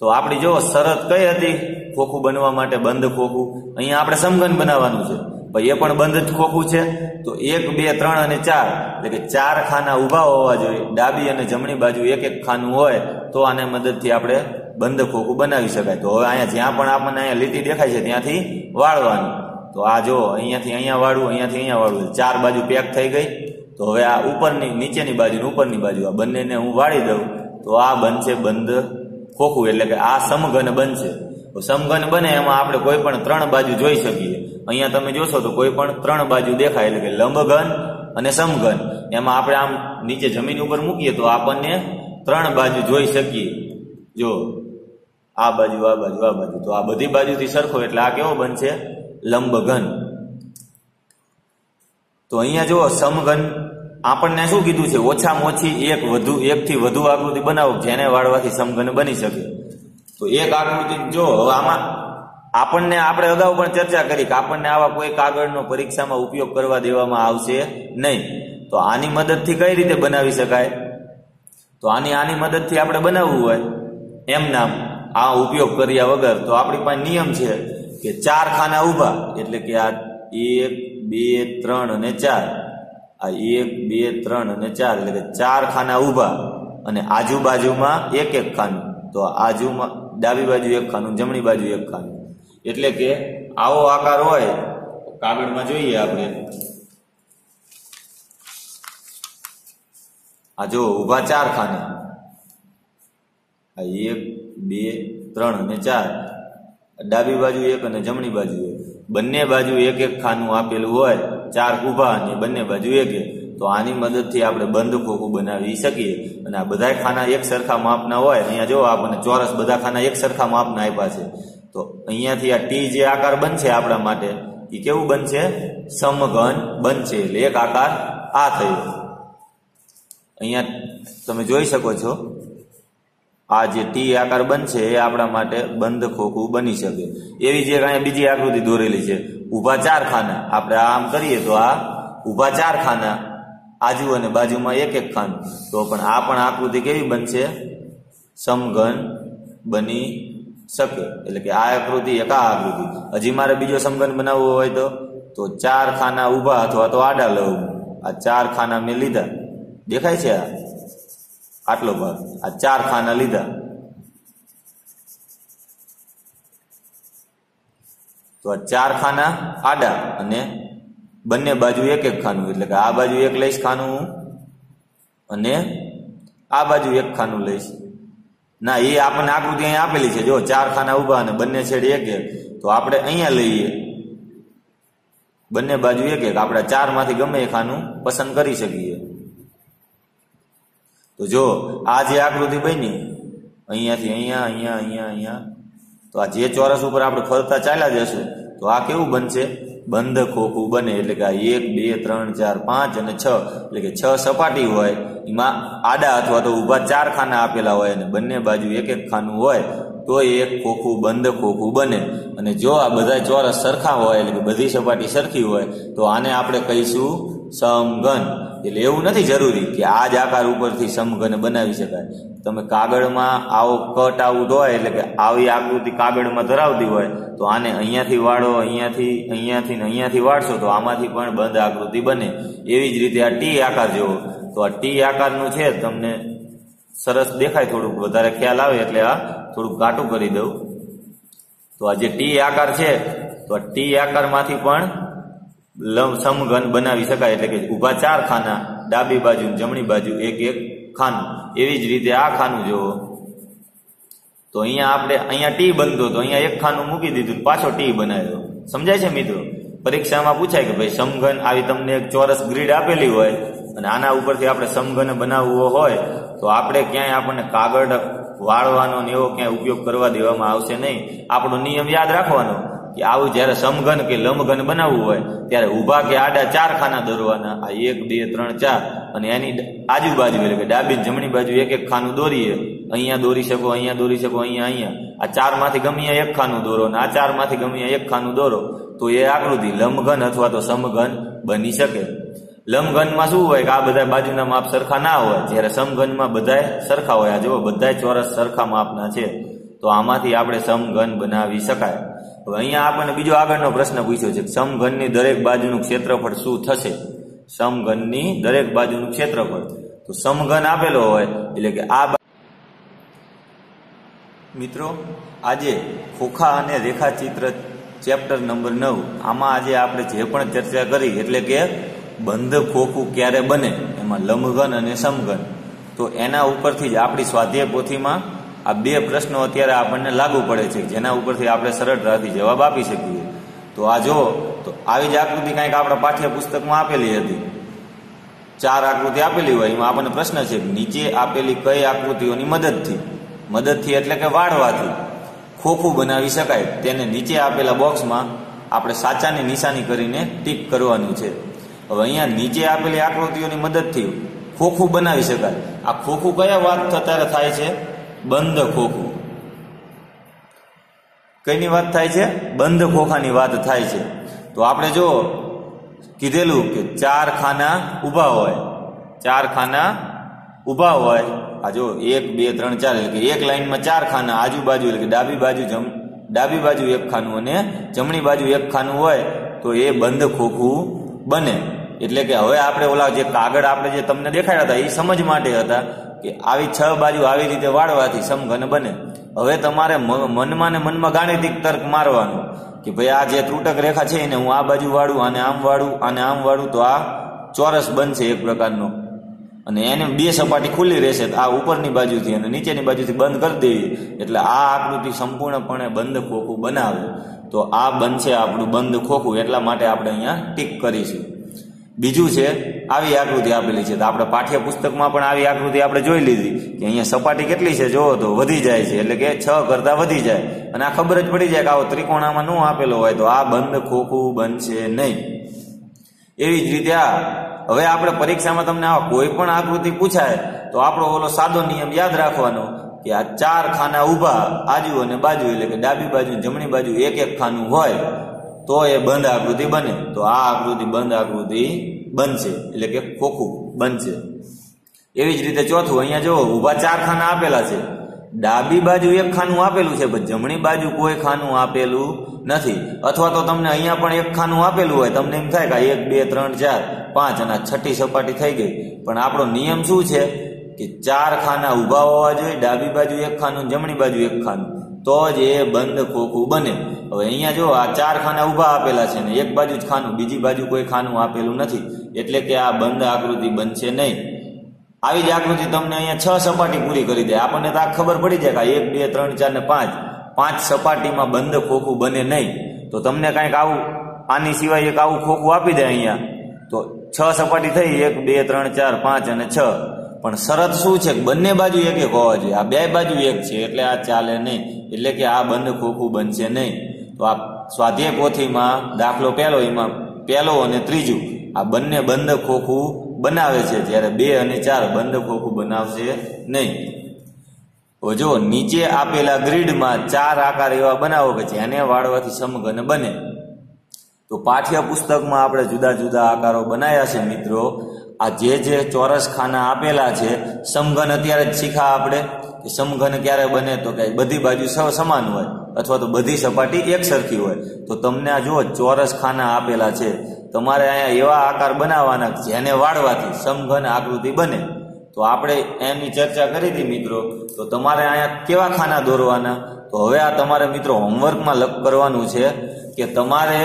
તો આપણી જો શરત કઈ હતી ખોખું બનવા માટે? બંધ ખોખું. અહીંયા આપણે સમઘન બનાવવાનું છે, ભાઈ એ પણ બંધ જ ખોખું છે. તો 1 2 3 અને 4 એટલે કે 4 ખાના ઊભા હોવા જોઈએ, ડાબી અને જમણી બાજુ એક એક ખાનું હોય તો આને મદદથી આપણે બંધ ખોખું બનાવી શકાય. તો હવે અહીંયા જ્યાં પણ આપણને અહીંયા લીટી દેખાય છે ત્યાંથી વાળવાનું. તો આ જો અહીંયાથી અહીંયા વાળવું, અહીંયાથી અહીંયા વાળવું, 4 બાજુ પેક થઈ ગઈ. તો હવે આ ઉપરની નીચેની બાજુ ઉપરની બાજુ આ બંનેને હું વાળી દઉં તો આ બનશે બંધ ખોખું, એટલે કે આ સમઘન બનશે. તો સમઘન બને એમાં આપણે કોઈ પણ 3 બાજુ જોઈ શકીએ. અહીંયા તમે જોશો તો કોઈ પણ 3 બાજુ દેખાય, એટલે કે લંબઘન અને સમઘન. એમાં આપણે આમ નીચે જમીન ઉપર મૂકીએ તો આપણને 3 બાજુ જોઈ શકીએ. જો આ બાજુ આ બાજુ આ બાજુ, તો આ બધી બાજુથી સરખો એટલે આ કેવો બનશે? લંબઘન. તો અહીંયા જુઓ સમઘન આપણને શું કીધું છે? ઓછામાં ઓછી 1 થી વધુ આકૃતિ બનાવો જેને વાળવાથી સમઘન બની શકે. તો એક આકૃતિ જો હવે આમાં આપણને આપણે અગાઉ પણ ચર્ચા કરી કે આપણને આવા કોઈ કાગળનો પરીક્ષામાં ઉપયોગ કરવા દેવામાં આવશે નહીં. તો આની મદદથી કઈ રીતે બનાવી શકાય? તો આની મદદથી આપણે બનાવવું હોય એમ નામ આ ઉપયોગ કર્યા વગર, તો આપણી પાસે નિયમ છે કે 4 ખાના ઊભા એટલે કે આ 1 2 3 અને 4, આ 1 2 3 અને 4 એટલે કે 4 ખાના ઊભા અને આજુબાજુમાં એક એક ખાનું. તો આજુમાં ડાબી બાજુ એક ખાનું, જમણી બાજુ એક ખાનું. એટલે કે આવો આકાર હોય કાગળમાં જોઈએ આપણે. આ જો ઊભા 4 ખાના, આ 1 2 3 અને 4, ડાબી બાજુ એક અને જમણી બાજુ એક, બંને બાજુ એક એક ખાનું આપેલું હોય, 4 ઊભા અને બંને બાજુ એક એક. તો આની મદદથી આપણે બંધ ખોખું બનાવી શકીએ. અને આ બધા ખાના એક સરખા માપના હોય. અહીંયા જો આપણને ચોરસ બધા ખાના એક સરખા માપના આપ્યા છે. તો અહીંયાથી આ ટી જે આકાર બનશે આપણા માટે એ કેવું બનશે? સમઘન બનશે. એટલે એક આકાર આ થયો. અહીંયા તમે જોઈ શકો છો આ જે ટી આકાર બનશે એ આપણા માટે બંધ ખોખું બની શકે. એવી જે અહીંયા બીજી આકૃતિ દોરેલી છે, ઊભા 4 ખાના. આપણે આમ કરીએ તો આ ઊભા 4 ખાના, આજુ અને બાજુમાં એક એક ખાનું. તો પણ આ પણ આકૃતિ કેવી બનશે? સમઘન બની શકે. એટલે કે આ આકૃતિ એક આ આકૃતિ. હજી મારે બીજો સમઘન બનાવવો હોય તો 4 ખાના ઊભા અથવા તો આડા લઉં. આ 4 ખાના મેં લીધા, દેખાય છે આટલો ભાગ, આ 4 ખાના લીધા. તો આ 4 ખાના આડા અને બંને બાજુ એક એક ખાનું. એટલે કે આ બાજુ એક લઈશ ખાનું અને આ બાજુ એક ખાનું લઈશ. ના, એ આપણને આકૃતિ અહીંયા આપેલી છે, જો 4 ખાના ઊભા અને બંને છેડે એક એક. તો આપણે અહીંયા લઈએ બંને બાજુ એક એક. આપણે 4 માંથી ગમે એ ખાનું પસંદ કરી શકીએ. તો જો આ જે આકૃતિ બની અહીંયાથી અહીંયા અહીંયા અહીંયા અહીંયા, તો આ જે ચોરસ ઉપર આપણે ફરતા ચાલ્યા જશું તો આ કેવું બનશે? બંધ ખોખું બને. એટલે કે આ 1 2 3 4 5 અને 6, એટલે કે 6 સપાટી હોય, એમાં આડા અથવા તો ઊભા 4 ખાના આપેલા હોય અને બંને બાજુ એક એક ખાનું હોય તો એક ખોખું બંધ ખોખું બને. અને જો આ બધા ચોરસ સરખા હોય, એટલે કે બધી સપાટી સરખી હોય, તો આને આપણે કહીશું સમઘન. એટલે એવું નથી જરૂરી કે આ જ આકાર ઉપરથી સમઘન બનાવી શકાય. તમે કાગળમાં આવો કટ આઉટ હોય, એટલે કે આવી આકૃતિ કાગળમાં ધરાવતી હોય, તો આને અહીંયાથી વાળો, અહીંયાથી વાળશો તો આમાંથી પણ બંધ આકૃતિ બને. એવી જ રીતે આ ટી આકાર જેવો, તો આ ટી આકારનું છે, તમને સરસ દેખાય, થોડુંક વધારે ખ્યાલ આવે એટલે આ થોડુંક ઘાટું કરી દઉં. તો આ જે ટી આકાર છે, તો આ ટી આકારમાંથી પણ સમઘન બનાવી શકાય. એટલે કે ઊભા 4 ખાના, ડાબી બાજુ જમણી બાજુ એક એક ખાનું. એવી જ રીતે આ ખાનું જોવો, તો અહીંયા ટી બનતો, તો અહીંયા એક ખાનું મૂકી દીધું, પાછો ટી બનાવ્યો. સમજાય છે મિત્રો? પરીક્ષામાં પૂછાય કે ભાઈ સમઘન, આવી તમને એક ચોરસ ગ્રીડ આપેલી હોય અને આના ઉપરથી આપણે સમઘન બનાવવો હોય તો આપણે ક્યાંય આપણને કાગળ વાળવાનો ને એવો ક્યાંય ઉપયોગ કરવા દેવામાં આવશે નહીં. આપણો નિયમ યાદ રાખવાનો કે આવું જ્યારે સમઘન કે લંબઘન બનાવવું હોય ત્યારે ઊભા કે આડા 4 ખાના દોરવાના. આ 1 2 3 4 અને એની આજુબાજુ, એટલે કે ડાબી જમણી બાજુ એક એક ખાનું દોરીએ. અહીંયા દોરી શકો, અહીંયા દોરી શકો, અહીંયા. આ 4 માંથી ગમે એક ખાનું દોરો અને આ 4 માંથી ગમે એક ખાનું દોરો, તો એ આકૃતિ લંબઘન અથવા તો સમઘન બની શકે. લંબઘનમાં શું હોય કે આ બધા બાજુના માપ સરખા ના હોય, જ્યારે સમઘનમાં બધાય સરખા હોય. આ જુઓ, બધાય ચોરસ સરખા માપના છે, તો આમાંથી આપણે સમઘન બનાવી શકાય. હવે અહીંયા આપણને બીજો આગળનો પ્રશ્ન પૂછ્યો છે, સમઘનની દરેક બાજુનું ક્ષેત્રફળ શું થશે? સમઘનની દરેક બાજુનું ક્ષેત્રફળ, તો સમઘન આપેલો હોય એટલે કે આ. મિત્રો, આજે ખોખા અને રેખાચિત્ર ચેપ્ટર નંબર 9, આમાં આજે આપણે જે પણ ચર્ચા કરી, એટલે કે બંધ ખોખું ક્યારે બને, એમાં લંબઘન અને સમઘન, તો એના ઉપરથી જ આપણી સ્વાધ્યાય પોથીમાં આ 2 પ્રશ્નો અત્યારે આપણને લાગુ પડે છે, જેના ઉપરથી આપણે સરળતાથી જવાબ આપી શકીએ. તો આ જો, તો આવી જ આકૃતિ કંઈક આપણા પાઠ્યપુસ્તકમાં આપેલી હતી. 4 આકૃતિ આપેલી હોય, એમાં આપણને પ્રશ્ન છે નીચે આપેલી કઈ આકૃતિઓની મદદથી એટલે કે વાળવાથી ખોખું બનાવી શકાય? તેને નીચે આપેલા બોક્સમાં આપણે સાચાની નિશાની કરીને ટીક કરવાનું છે. હવે અહીંયા નીચે આપેલી આકૃતિઓની મદદથી ખોખું બનાવી શકાય. આ ખોખું કયા વાત અત્યારે થાય છે? બંધ ખોખું. કઈની વાત થાય છે? બંધ ખોખાની વાત થાય છે. તો આપણે જો કીધેલું કે 4 ખાના ઊભા હોય, 4 ખાના ઊભા હોય. આ જો 1 2 3 4, એટલે કે એક લાઈનમાં 4 ખાના, આજુબાજુ એટલે કે ડાબી બાજુ એક ખાનું અને જમણી બાજુ એક ખાનું હોય, તો એ બંધ ખોખું બને. એટલે કે હવે આપણે ઓલા જે કાગળ આપણે જે તમને દેખાડ્યા હતા એ સમજ માટે હતા કે આવી 6 બાજુ આવી રીતે વાળવાથી સમઘન બને. હવે તમારે મનમાં ગાણિતિક તર્ક મારવાનો કે ભાઈ આ જે ત્રુટક રેખા છે એને હું આ બાજુ વાળું, આને આમ વાળું, આને આમ વાળું, તો આ ચોરસ બનશે એક પ્રકારનો, અને એને 2 સપાટી ખુલ્લી રહેશે, આ ઉપરની બાજુથી અને નીચેની બાજુથી બંધ કરી દેવી, એટલે આ આકૃતિ સંપૂર્ણપણે બંધ ખોખું બનાવે. તો આ બનશે આપણું બંધ ખોખું. એટલા માટે આપણે અહીંયા ટીક કરીશું. બીજું છે, આવી આકૃતિ આપેલી છે, તો આપણે પાઠ્યપુસ્તકમાં પણ આવી આકૃતિ આપણે જોઈ લીધી કે અહીંયા સપાટી કેટલી છે જોવો તો વધી જાય છે, એટલે કે 6 કરતા વધી જાય, અને આ ખબર જ પડી જાય કે આવો ત્રિકોણામાં ન આપેલો હોય તો આ બંધ ખોખું બનશે નહીં. એવી જ રીતે આ હવે આપણે પરીક્ષામાં તમને આવા કોઈ પણ આકૃતિ પૂછાય તો આપણો ઓલો સાદો નિયમ યાદ રાખવાનો કે આ 4 ખાના ઊભા આજુ અને બાજુ એટલે કે ડાબી બાજુ જમણી બાજુ એક એક ખાનું હોય તો એ બંધ આકૃતિ બને. તો આ આકૃતિ બંધ આકૃતિ બનશે એટલે કે ખોખું બનશે. એવી જ રીતે ચોથું, અહીંયા જો ઊભા 4 ખાના આપેલા છે, ડાબી બાજુ એક ખાનું આપેલું છે પણ જમણી બાજુ કોઈ ખાનું આપેલું નથી, અથવા તો તમને અહીંયા પણ એક ખાનું આપેલું હોય, તમને એમ થાય કે 1 2 3 4 5 અને છઠ્ઠી સપાટી થઈ ગઈ. પણ આપણો નિયમ શું છે કે 4 ખાના ઊભા હોવા જોઈએ, ડાબી બાજુ એક ખાનું જમણી બાજુ એક ખાનું, તો જ એ બંધ ખોખું બને. હવે અહીંયા જો આ 4 ખાના ઊભા આપેલા છે ને એક બાજુ જ ખાનું, બીજી બાજુ કોઈ ખાનું આપેલું નથી, એટલે કે આ બંધ આકૃતિ બનશે નહીં. આવી જ આકૃતિ તમને અહીંયા 6 સપાટી પૂરી કરી દે, આપણને તો આ ખબર પડી જાય કે 1 2 3 4 ને 5 સપાટીમાં બંધ ખોખું બને નહીં. તો તમને કાંઈક આવું આની સિવાય એક આવું ખોખું આપી દે અહીંયા, તો 6 સપાટી થઈ, 1 2 3 4 5 અને 6. પણ શરત શું છે કે બંને બાજુ એક એક હોવા જોઈએ, આ બે બાજુ એક છે એટલે આ ચાલે નહીં, એટલે કે આ બંધ ખોખું બનશે નહીં. તો આ સ્વાધ્યાય પોથીમાં દાખલો પહેલો, એમાં પહેલો અને ત્રીજું આ બંને બંધ ખોખું બનાવે છે, જ્યારે 2 અને 4 બંધ ખોખું બનાવશે નહીં. તો જો નીચે આપેલા ગ્રીડમાં 4 આકાર એવા બનાવો કે જેને વાળવાથી સમઘન બને. તો પાઠ્યપુસ્તકમાં આપણે જુદા જુદા આકારો બનાવ્યા છે મિત્રો. આ જે ચોરસ ખાના આપેલા છે, સમઘન અત્યારે જ શીખા આપણે કે સમઘન ક્યારે બને, તો કે બધી બાજુ સમાન હોય અથવા તો બધી સપાટી એક સરખી હોય. તો તમને આ જુઓ ચોરસ ખાના આપેલા છે, તમારે અહીંયા એવા આકાર બનાવવાના જેને વાળવાથી સમઘન આકૃતિ બને. તો આપણે એની ચર્ચા કરી હતી મિત્રો. તો તમારે અહીંયા કેવા ખાના દોરવાના, તો હવે આ તમારે મિત્રો હોમવર્કમાં કરવાનું છે કે તમારે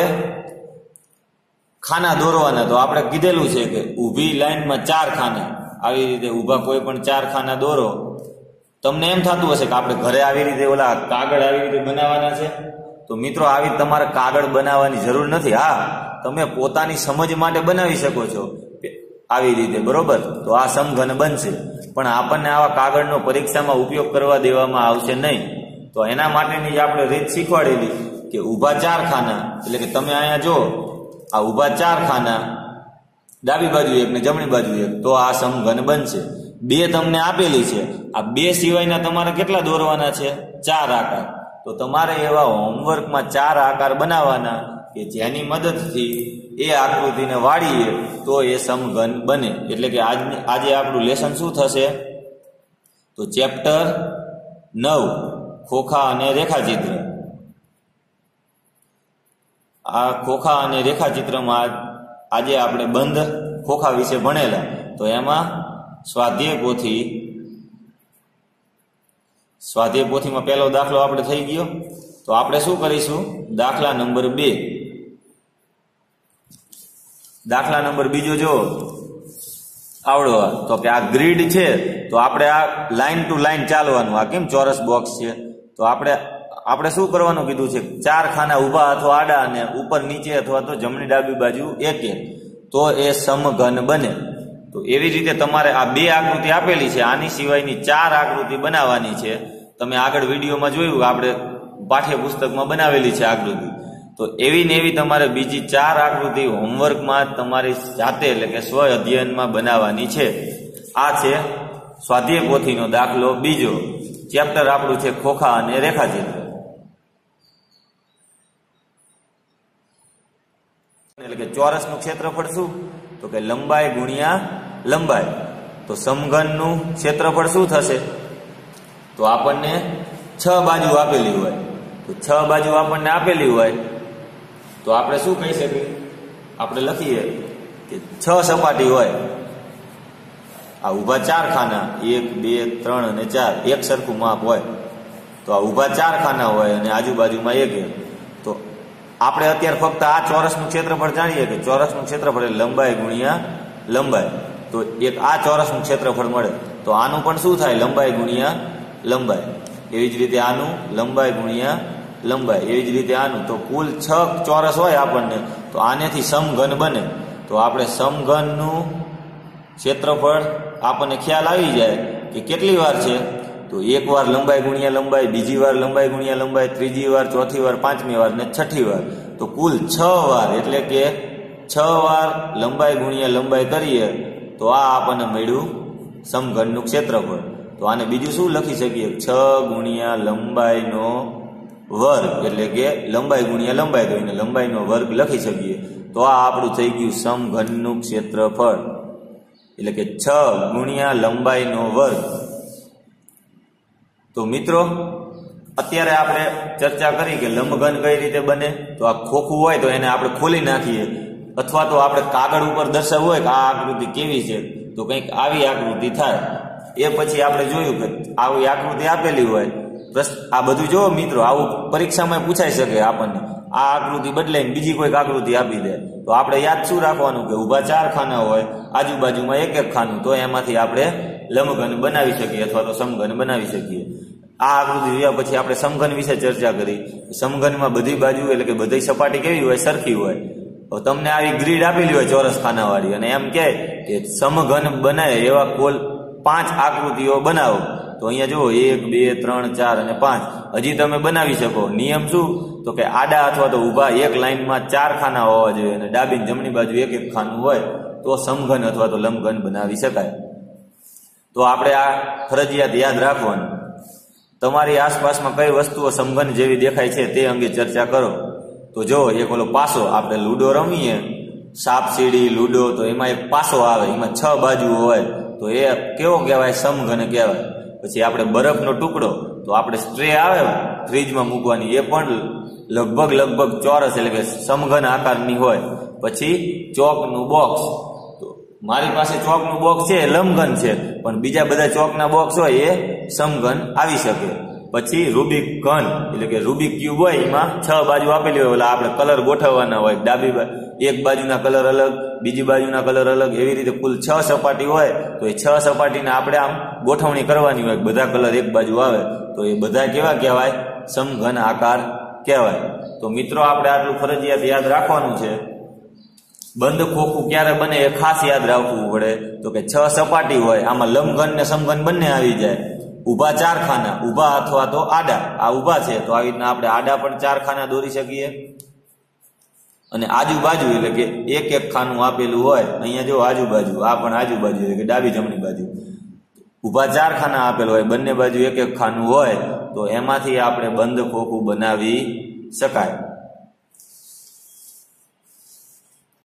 ખાના દોરવાના. તો આપણે કીધેલું છે કે ઊભી લાઈનમાં 4 ખાના, આવી રીતે ઊભા કોઈ પણ 4 ખાના દોરો. તમને એમ થતું હશે કે આપણે ઘરે આવી રીતે ઓલા કાગળ આવી રીતે બનાવવાના છે. તો મિત્રો આવી તમારે કાગળ બનાવવાની જરૂર નથી. હા, તમે પોતાની સમજ માટે બનાવી શકો છો આવી રીતે, બરોબર. તો આ સમઘન બનશે, પણ આપણને આવા કાગળનો પરીક્ષામાં ઉપયોગ કરવા દેવામાં આવશે નહીં. તો એના માટેની જ આપણે રીત શીખવાડેલી કે ઊભા 4 ખાના, એટલે કે તમે અહીંયા જો આ ઊભા 4 ખાના, ડાબી બાજુ એક ને જમણી બાજુ એક, તો આ સમઘન બનશે. 2 તમને આપેલી છે, આ 2 સિવાયના તમારે કેટલા દોરવાના છે? 4 આકાર. તો તમારે એવા હોમવર્કમાં 4 આકાર બનાવવાના કે જેની મદદથી એ આકૃતિને વાળીએ તો એ સમઘન બને. એટલે કે આજે આપણું લેસન શું થશે? તો ચેપ્ટર 9 ખોખા અને રેખાચિત્ર. આ ખોખા અને રેખાચિત્રમાં આજે આપણે બંધ ખોખા વિશે ભણેલા. તો એમાં સ્વાધ્યાય પોથીમાં પહેલો દાખલો આપણે થઈ ગયો. તો આપણે શું કરીશું? દાખલા નંબર 2. દાખલા નંબર 2 જો આવડો, તો કે આ ગ્રીડ છે, તો આપણે આ લાઈન ટુ લાઈન ચાલવાનું. આ કેમ ચોરસ બોક્સ છે, તો આપણે શું કરવાનું કીધું છે? 4 ખાના ઊભા અથવા આડા અને ઉપર નીચે અથવા તો જમણી ડાબી બાજુ એક એક, તો એ સમઘન બને. તો એવી રીતે તમારે આ 2 આકૃતિ આપેલી છે, આની સિવાયની 4 આકૃતિ બનાવવાની છે. તમે આગળ વિડીયોમાં જોયું, આપણે પાઠ્યપુસ્તકમાં બનાવેલી છે આકૃતિ. તો એવી ને એવી તમારે બીજી 4 આકૃતિ હોમવર્કમાં તમારી જાતે એટલે કે સ્વ અધ્યયનમાં બનાવવાની છે. આ છે સ્વાધ્યાય પોથીનો દાખલો 2. ચેપ્ટર આપણું છે ખોખા અને રેખાચિત્ર. એટલે કે ચોરસનું ક્ષેત્રફળ શું? તો કે લંબાઈ ગુણ્યા લંબાઈ. તો સમઘનનું ક્ષેત્રફળ શું થશે? તો આપણને 6 બાજુ આપેલી હોય, તો 6 બાજુ આપણને આપેલી હોય તો આપણે શું કહી શકીએ? આપણે લખીએ કે 6 સપાટી હોય, આ ઊભા 4 ખાના 1 2 3 અને 4 એક સરખું માપ હોય. તો આ ઊભા 4 ખાના હોય અને આજુબાજુમાં એક. તો આપણે અત્યારે ફક્ત આ ચોરસનું ક્ષેત્રફળ જાણીએ કે ચોરસનું ક્ષેત્રફળ લંબાઈ ગુણ્યા લંબાઈ. તો એક આ ચોરસનું ક્ષેત્રફળ મળે. તો આનું પણ શું થાય? લંબાઈ ગુણ્યા લંબાઈ. એવી જ રીતે આનું લંબાઈ ગુણ્યા લંબાઈ. એવી જ રીતે આનું. તો કુલ 6 ચોરસ હોય આપણને, તો આનેથી સમઘન બને. તો આપણે સમઘનનું ક્ષેત્રફળ આપણને ખ્યાલ આવી જાય કે કેટલી વાર છે? તો એક વાર લંબાઈ ગુણ્યા લંબાઈ, બીજી વાર લંબાઈ ગુણ્યા લંબાઈ, ત્રીજી વાર, ચોથી વાર, પાંચમી વાર ને છઠ્ઠી વાર. તો કુલ 6 વાર, એટલે કે 6 વાર લંબાઈ ગુણ્યા લંબાઈ કરીએ તો આ આપણને મળ્યું સમઘનનું ક્ષેત્રફળ. તો આને બીજું શું લખી શકીએ? 6 ગુણ્યા લંબાઈનો વર્ગ, એટલે કે લંબાઈ ગુણ્યા લંબાઈ, તો એને લંબાઈનો વર્ગ લખી શકીએ. તો આ આપણું થઈ ગયું સમઘનનું ક્ષેત્રફળ, એટલે કે 6 ગુણ્યા લંબાઈનો વર્ગ. તો મિત્રો અત્યારે આપણે ચર્ચા કરી કે લંબઘન કઈ રીતે બને. તો આ ખોખું હોય તો એને આપણે ખોલી નાખીએ, અથવા તો આપણે કાગળ ઉપર દર્શાવવું હોય કે આ આકૃતિ કેવી છે, તો કંઈક આવી આકૃતિ થાય. એ પછી આપણે જોયું કે આવી આકૃતિ આપેલી હોય. આ બધું જો મિત્રો, આવું પરીક્ષામાં પૂછાઈ શકે આપણને. આ આકૃતિ બદલાઈને બીજી કોઈક આકૃતિ આપી દે, તો આપણે યાદ શું રાખવાનું કે ઊભા 4 ખાના હોય, આજુબાજુમાં એક એક ખાનું, તો એમાંથી આપણે લંબઘન બનાવી શકીએ અથવા તો સમઘન બનાવી શકીએ. આ આકૃતિ જોયા પછી આપણે સમઘન વિશે ચર્ચા કરી. સમઘનમાં બધી બાજુ એટલે કે બધી સપાટી કેવી હોય? સરખી હોય. તો તમને આવી ગ્રીડ આપેલી હોય ચોરસ ખાનાવાળી, અને એમ કહે કે સમઘન બનાવે એવા કુલ 5 આકૃતિઓ બનાવો. તો અહીંયા જુઓ 1 2 3 4 અને 5 હજી તમે બનાવી શકો. નિયમ શું? તો કે આડા અથવા તો ઊભા એક લાઈનમાં 4 ખાના હોવા જોઈએ, અને ડાબી જમણી બાજુ એક એક ખાનું હોય, તો સમઘન અથવા તો લંબઘન બનાવી શકાય. તો આપણે આ ફરજિયાત યાદ રાખવાનું. તમારી આસપાસમાં કઈ વસ્તુઓ સમઘન જેવી દેખાય છે તે અંગે ચર્ચા કરો. તો જો એક ઓલો પાસો, આપણે લૂડો રમીએ, સાપ સીડી લૂડો, તો એમાં એક પાસો આવે, એમાં 6 બાજુ હોય, તો એ કેવો કહેવાય? સમઘન કહેવાય. પછી આપણે બરફનો ટુકડો, તો આપણે સ્ટ્રે આવે ફ્રીજમાં મૂકવાની, એ પણ લગભગ ચોરસ એટલે કે સમઘન આકારની હોય. પછી ચોકનું બોક્સ, તો મારી પાસે ચોકનું બોક્સ છે એ લંબઘન છે, પણ બીજા બધા ચોકના બોક્સ હોય એ સમઘન આવી શકે. પછી રૂબિક ઘન એટલે કે રૂબિક ક્યુબ હોય, એમાં 6 બાજુ આપેલી હોય, એટલે આપણે કલર ગોઠવવાના હોય. ડાબી એક બાજુના કલર અલગ, બીજી બાજુના કલર અલગ, એવી રીતે કુલ 6 સપાટી હોય. તો એ 6 સપાટીને આપણે આમ ગોઠવણી કરવાની હોય, બધા કલર એક બાજુ આવે, તો એ બધા કેવા કહેવાય? સમઘન આકાર કહેવાય. તો મિત્રો આપણે આટલું ફરજિયાત યાદ રાખવાનું છે. બંધ ખોખું ક્યારે બને એ ખાસ યાદ રાખવું પડે. તો કે 6 સપાટી હોય, આમાં લંબઘન ને સમઘન બંને આવી જાય. ઊભા 4 ખાના, ઊભા અથવા તો આડા. આ ઊભા છે તો આવી રીતના આપણે આડા પણ 4 ખાના દોરી શકીએ. અને આજુબાજુ એટલે કે એક એક ખાનું આપેલું હોય. અહીંયા જો આજુબાજુ, આ પણ આજુબાજુ એટલે કે ડાબી જમણી બાજુ. ઊભા 4 ખાના આપેલ હોય, બંને બાજુ એક એક ખાનું હોય, તો એમાંથી આપણે બંધ ખોખું બનાવી શકાય.